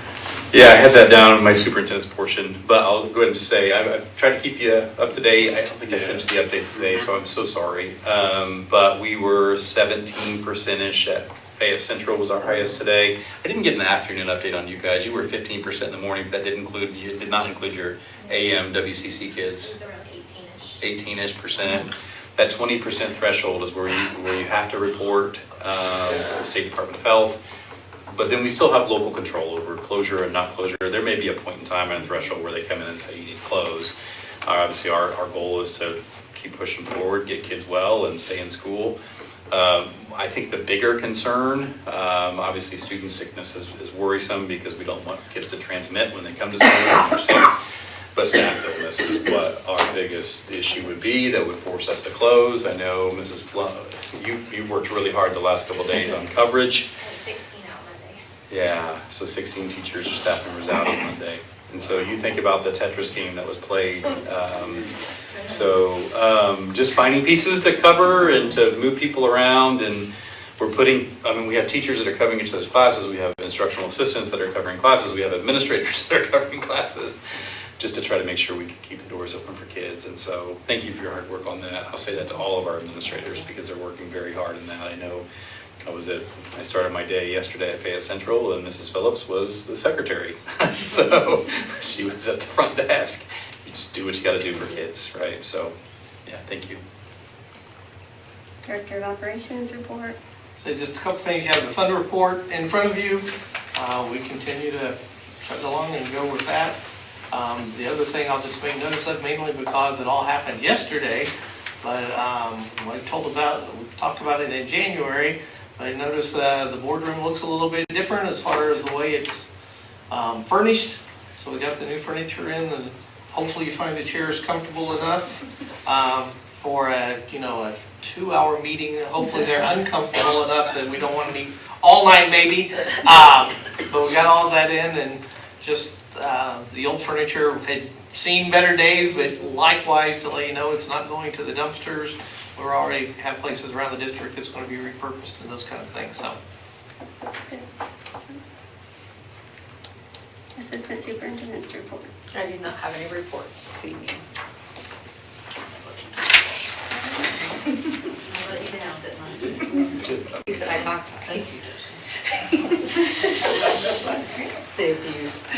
Yeah, I had that down in my superintendent's portion, but I'll go ahead and just say, I've tried to keep you up to date. I don't think I sent you the updates today, so I'm so sorry. But we were 17%-ish at Fayette Central was our highest today. I didn't get an afternoon update on you guys. You were 15% in the morning, but that did not include your AM WCC kids. It was around 18-ish. 18-ish%. That 20% threshold is where you have to report the State Department of Health. But then we still have local control over closure and not closure. There may be a point in time and a threshold where they come in and say you need to close. Obviously, our goal is to keep pushing forward, get kids well, and stay in school. I think the bigger concern, obviously student sickness is worrisome because we don't want kids to transmit when they come to school. But staff illness is what our biggest issue would be that would force us to close. I know Mrs. Plum, you've worked really hard the last couple of days on coverage. 16 out Monday. Yeah, so 16 teachers or staff members out on Monday. And so you think about the Tetris game that was played. Just finding pieces to cover and to move people around, and we have teachers that are covering each other's classes, we have instructional assistants that are covering classes, we have administrators that are covering classes, just to try to make sure we can keep the doors open for kids. And so thank you for your hard work on that. I'll say that to all of our administrators because they're working very hard in that. I know I started my day yesterday at Fayette Central, and Mrs. Phillips was the secretary. So she was at the front desk. You just do what you got to do for kids, right? So, yeah, thank you. Director of Operations report. So just a couple things, you have the fund report in front of you. We continue to chug along and go with that. The other thing I'll just make notice of, mainly because it all happened yesterday, but we talked about it in January. I noticed the boardroom looks a little bit different as far as the way it's furnished. So we got the new furniture in, and hopefully you find the chairs comfortable enough for a 2-hour meeting. Hopefully they're uncomfortable enough that we don't want to meet all night maybe. But we got all that in, and just the old furniture had seen better days, but likewise to let you know it's not going to the dumpsters. We already have places around the district that's going to be repurposed and those kind of things. So. Assistant Superintendent's report. I do not have any report this evening. I let you down, didn't I? You said I talked. Thank you. The abuse.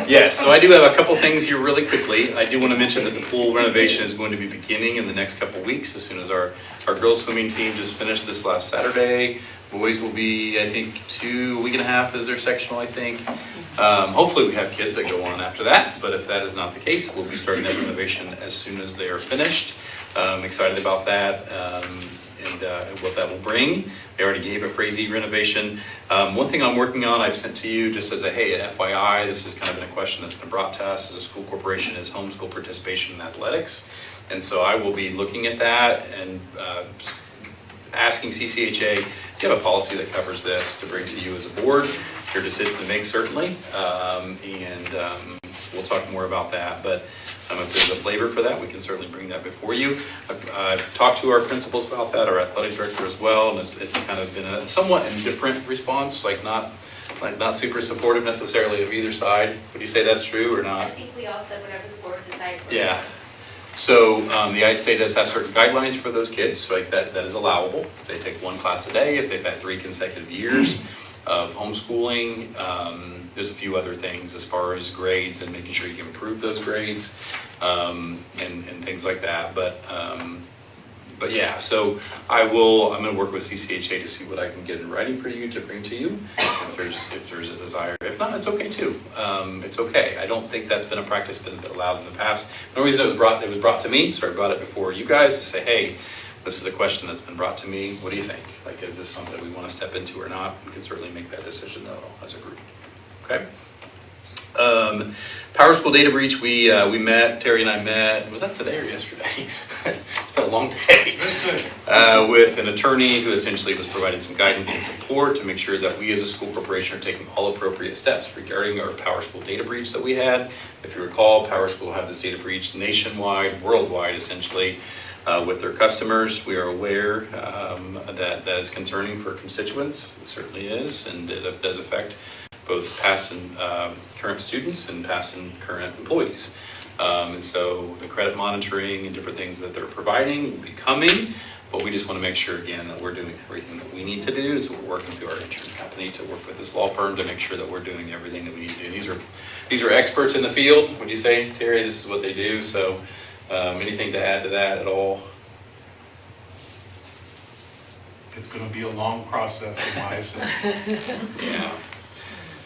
Yes, so I do have a couple things here really quickly. I do want to mention that the pool renovation is going to be beginning in the next couple weeks, as soon as our girls swimming team just finished this last Saturday. Boys will be, I think, a week and a half is their sectional, I think. Hopefully we have kids that go on after that, but if that is not the case, we'll be starting that renovation as soon as they are finished. I'm excited about that and what that will bring. They already gave a Frazee renovation. One thing I'm working on, I've sent to you just as a, hey, an FYI, this has kind of been a question that's been brought to us as a school corporation, is homeschool participation in athletics. And so I will be looking at that and asking CCHA, do you have a policy that covers this to bring to you as a board? Your decision to make, certainly. We'll talk more about that. But if there's a flavor for that, we can certainly bring that before you. I've talked to our principals about that, our athletic director as well, and it's kind of been a somewhat indifferent response, like not super supportive necessarily of either side. Would you say that's true or not? I think we all said whatever the board decides. Yeah. So the ISA does have certain guidelines for those kids, so like that is allowable. If they take one class a day, if they've had 3 consecutive years of homeschooling. There's a few other things as far as grades and making sure you can improve those grades and things like that. But yeah, so I'm going to work with CCHA to see what I can get in writing for you to bring to you if there's a desire. If not, it's okay too. It's okay. I don't think that's been a practice been allowed in the past. The reason it was brought to me, so I brought it before you guys to say, hey, this is a question that's been brought to me. What do you think? Like, is this something we want to step into or not? We can certainly make that decision though as a group. Okay. Power School data breach. We met. Terry and I met. Was that today or yesterday? It's been a long day. With an attorney who essentially was providing some guidance and support to make sure that we as a school corporation are taking all appropriate steps regarding our Power School data breach that we had. If you recall, Power School had this data breach nationwide, worldwide, essentially. With their customers. We are aware that is concerning for constituents. It certainly is, and it does affect both past and current students and past and current employees. And so the credit monitoring and different things that they're providing will be coming, but we just want to make sure, again, that we're doing everything that we need to do. So we're working through our insurance company to work with this law firm to make sure that we're doing everything that we need to do. These are experts in the field. Would you say, Terry, this is what they do? So anything to add to that at all? It's going to be a long process in my assessment. Yeah,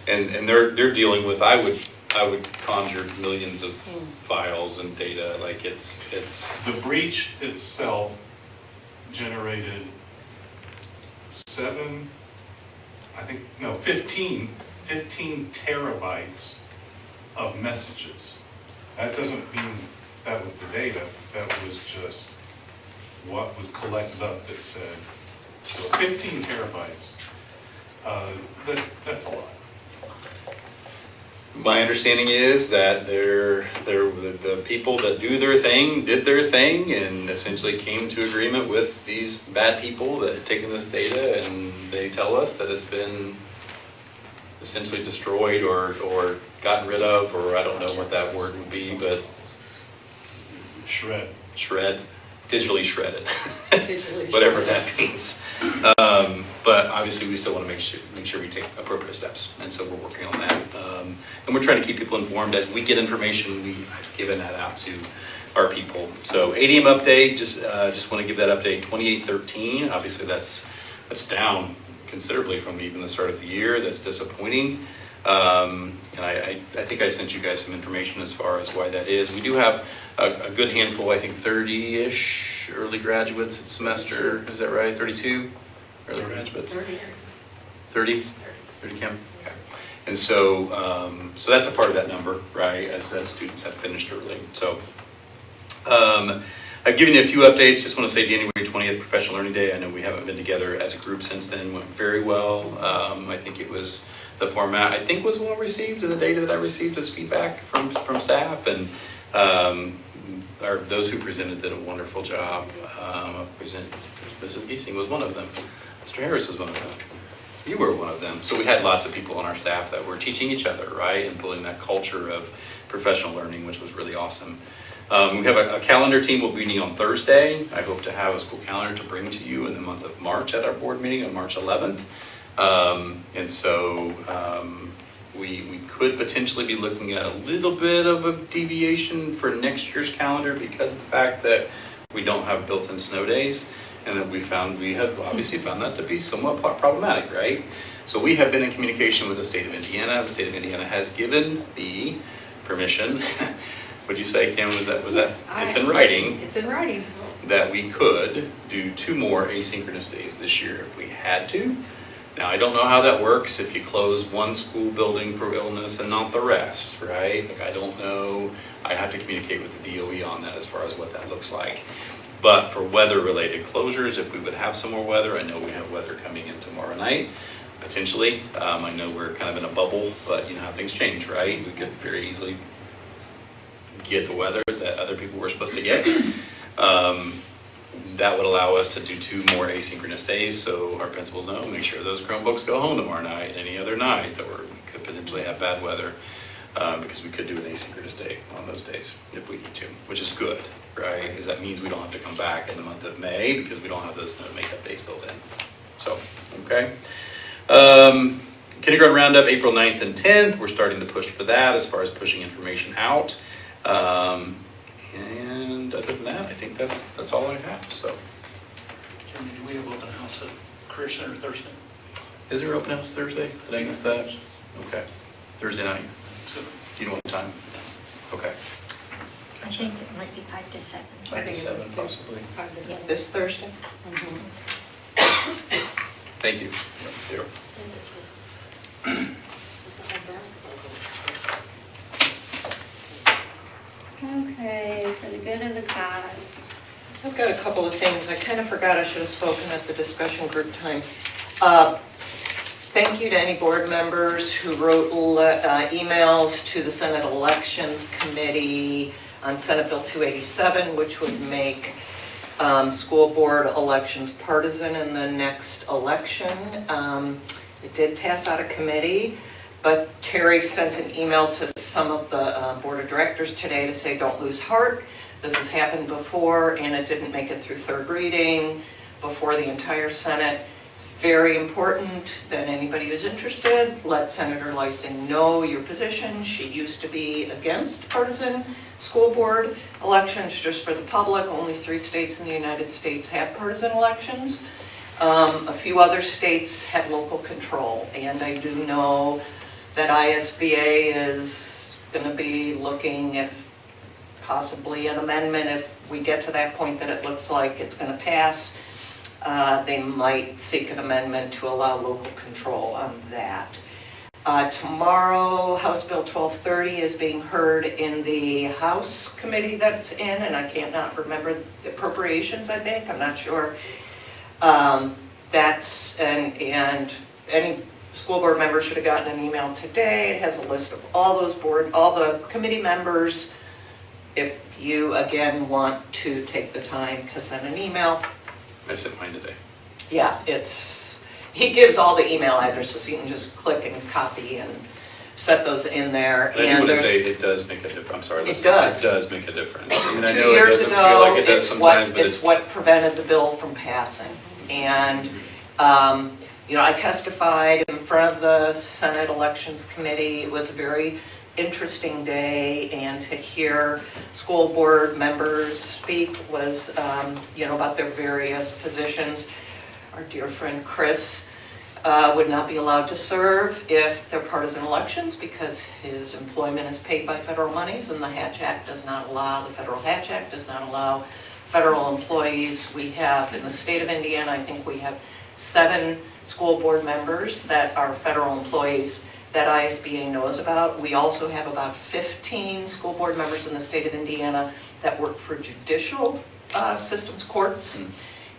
and they're dealing with, I would conjure millions of files and data. Like it's the breach itself generated 15 terabytes of messages. That doesn't mean that was the data. That was just what was collected up that said. So 15 terabytes, that's a lot. My understanding is that the people that do their thing did their thing and essentially came to agreement with these bad people that had taken this data, and they tell us that it's been essentially destroyed or gotten rid of, or I don't know what that word would be, but shred, digitally shredded, whatever that means. But obviously we still want to make sure we take appropriate steps, and so we're working on that. And we're trying to keep people informed as we get information. I've given that out to our people. So ADM update, just want to give that update. 2813, obviously that's That's down considerably from even the start of the year. That's disappointing. And I think I sent you guys some information as far as why that is. We do have a good handful, I think 30-ish early graduates this semester. Is that right? 32 early graduates? 30, Kim? Okay. And so, so that's a part of that number, right, as students have finished early. So I've given you a few updates. Just want to say January 20th, Professional Learning Day. I know we haven't been together as a group since then. Went very well. I think it was, the format I think was well received, and the data that I received as feedback from staff, and those who presented did a wonderful job. Mrs. Giesing was one of them. Mr. Harris was one of them. You were one of them. So we had lots of people on our staff that were teaching each other, right, and building that culture of professional learning, which was really awesome. We have a calendar team. We'll be meeting on Thursday. I hope to have a school calendar to bring to you in the month of March at our board meeting on March 11th. And so we could potentially be looking at a little bit of a deviation for next year's calendar because of the fact that we don't have built-in snow days, and that we have obviously found that to be somewhat problematic, right? So we have been in communication with the state of Indiana. The state of Indiana has given me permission. What'd you say, Kim? Was that? It's in writing. It's in writing. That we could do 2 more asynchronous days this year if we had to. Now, I don't know how that works if you close one school building for illness and not the rest, right? Like, I don't know. I have to communicate with the DOE on that as far as what that looks like. But for weather-related closures, if we would have some more weather, I know we have weather coming in tomorrow night, potentially. I know we're kind of in a bubble, but you know how things change, right? We could very easily get the weather that other people were supposed to get. That would allow us to do 2 more asynchronous days, so our principals know, make sure those Chromebooks go home tomorrow night and any other night that we could potentially have bad weather, because we could do an asynchronous day on those days if we need to, which is good, right? Because that means we don't have to come back in the month of May because we don't have those makeup days built in. So, okay. Kindergarten Roundup, April 9th and 10th. We're starting to push for that as far as pushing information out. And other than that, I think that's all I have. So, Jeremy, do we have open house at Career Center Thursday? Is there open house Thursday? Did I miss that? Okay. Thursday night. So, Do you know what time? Okay. I think it might be 5 to 7. 5 to 7 possibly. This Thursday? Thank you. Yeah. Okay, for the good of the cause. I've got a couple of things. I kind of forgot I should have spoken at the discussion group time. Thank you to any board members who wrote emails to the Senate Elections Committee on Senate Bill 287, which would make school board elections partisan in the next election. It did pass out of committee, but Terry sent an email to some of the board of directors today to say, don't lose heart. This has happened before, and it didn't make it through 3rd reading before the entire Senate. It's very important that anybody who's interested, let Senator Lysing know your position. She used to be against partisan school board elections. Just for the public, only 3 states in the United States have partisan elections. A few other states have local control, and I do know that ISBA is going to be looking if possibly an amendment, if we get to that point that it looks like it's going to pass, they might seek an amendment to allow local control on that. Tomorrow, House Bill 1230 is being heard in the House committee that's in, and I can't not remember the appropriations, I think, I'm not sure. That's, and any school board member should have gotten an email today. It has a list of all the committee members. If you, again, want to take the time to send an email. I sent mine today. Yeah, he gives all the email addresses. You can just click and copy and set those in there. And I do want to say it does make a difference. I'm sorry. It does. It does make a difference. I mean, I 2 know years it doesn't ago, feel like it does sometimes, but it's what prevented the bill from passing. And I testified in front of the Senate Elections Committee. It was a very interesting day, and to hear school board members speak was, about their various positions. our dear friend Chris would not be allowed to serve if they're partisan elections because his employment is paid by federal monies and the Hatch Act does not allow, the Federal Hatch Act does not allow federal employees. We have, in the state of Indiana, I think we have 7 school board members that are federal employees that ISBA knows about. We also have about 15 school board members in the state of Indiana that work for judicial systems courts.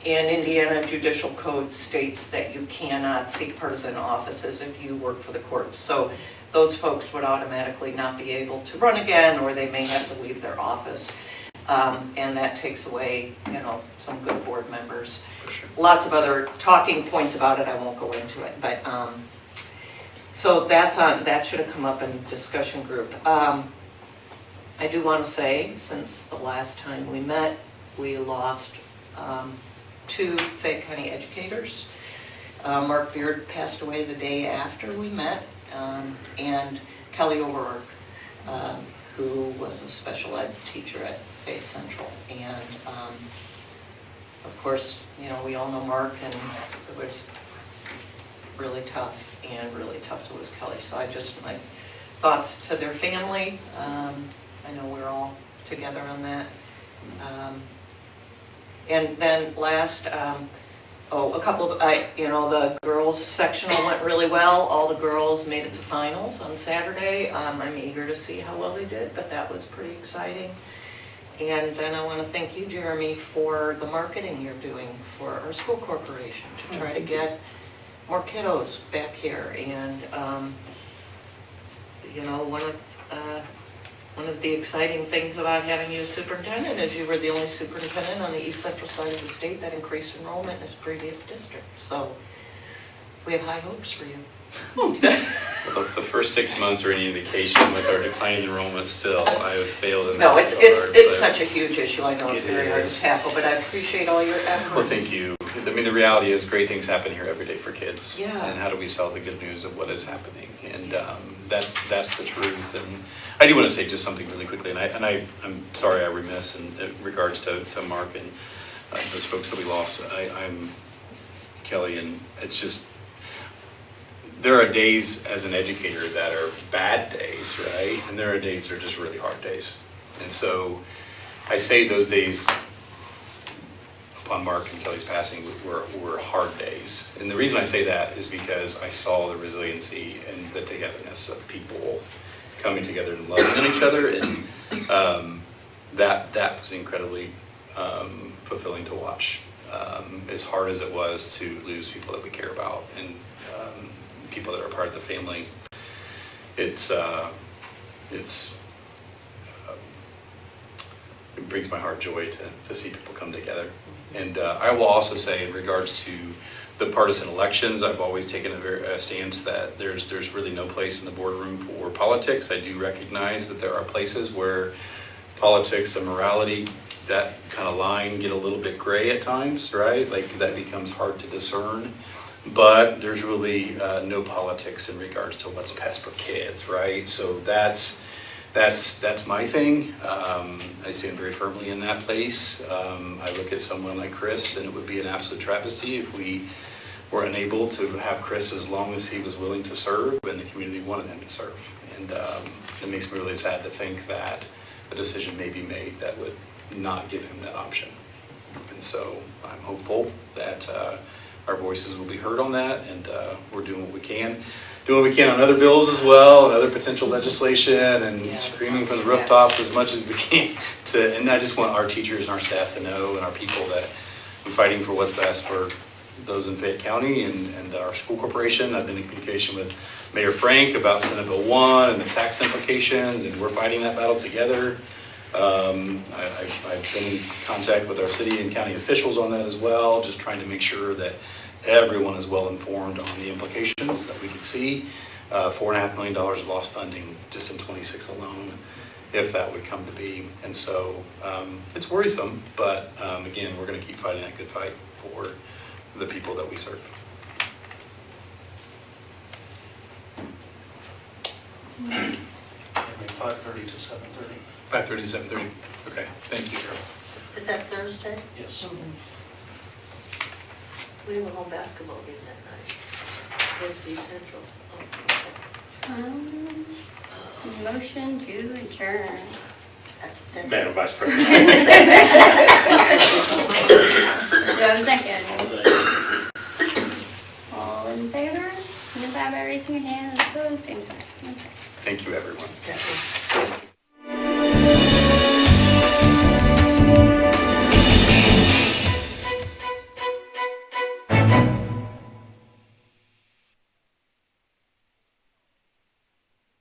And Indiana Judicial Code states that you cannot seek partisan offices if you work for the courts. So those folks would automatically not be able to run again, or they may have to leave their office. And that takes away, some good board members. For sure. Lots of other talking points about it, I won't go into it, but, so that should have come up in discussion group. I do want to say, since the last time we met, we lost 2 Fayette County educators. Mark Beard passed away the day after we met, and Kelly O'Rourke, who was a special ed teacher at Fayette Central. And of course, we all know Mark, and it was really tough to lose Kelly. So my thoughts to their family. I know we're all together on that. And then last, a couple of, the girls sectional went really well. All the girls made it to finals on Saturday. I'm eager to see how well they did, but that was pretty exciting. And then I want to thank you, Jeremy, for the marketing you're doing for our school corporation to try to get more kiddos back here. And, one of the exciting things about having you as superintendent is you were the only superintendent on the east central side of the state that increased enrollment in his previous district. So we have high hopes for you. Well, if the first 6 months are any indication with our declining enrollment still, I have failed in that No, it's regard, such a huge issue. I know it's very hard to tackle, but I appreciate all your efforts. Well, thank you. I mean, the reality is great things happen here every day for kids. Yeah. And how do we sell the good news of what is happening? And that's the truth. And I do want to say just something really quickly, and I'm sorry I remiss in regards to Mark and those folks that we lost. I'm Kelly, and it's just, there are days as an educator that are bad days, right? And there are days that are just really hard days. And so I say those days upon Mark and Kelly's passing were hard days. And the reason I say that is because I saw the resiliency and the togetherness of people coming together and loving each other. And that was incredibly fulfilling to watch. As hard as it was to lose people that we care about and people that are part of the family, it brings my heart joy to see people come together. And I will also say, in regards to the partisan elections, I've always taken a stance that there's really no place in the boardroom for politics. I do recognize that there are places where politics and morality, that kind of line, get a little bit gray at times, right? Like that becomes hard to discern. But there's really no politics in regards to what's best for kids, right? So that's my thing. I stand very firmly in that place. I look at someone like Chris, and it would be an absolute travesty if we were unable to have Chris as long as he was willing to serve and the community wanted him to serve. And it makes me really sad to think that a decision may be made that would not give him that option. And so I'm hopeful that our voices will be heard on that, and we're doing what we can. Doing what we can on other bills as well, and other potential legislation, and screaming from the rooftops as much as we can. And I just want our teachers and our staff to know, and our people, that I'm fighting for what's best for those in Fayette County and our school corporation. I've been in communication with Mayor Frank about Senate Bill 1 and the tax implications, and we're fighting that battle together. I've been in contact with our city and county officials on that as well, just trying to make sure that everyone is well informed on the implications that we could see. $4.5 million of lost funding just in 26 alone, if that would come to be. And so it's worrisome, but again, we're going to keep fighting that good fight for the people that we serve. Maybe 5:30 to 7:30. 5:30 to 7:30. Okay, thank you. Is that Thursday? Yes. We have a home basketball game that night. NC Central. Motion to adjourn. That's. Madam Vice President. Do I have a second? All in favor? Signify by raising your hand. Opposed, same sign. Okay. Thank you, everyone. That was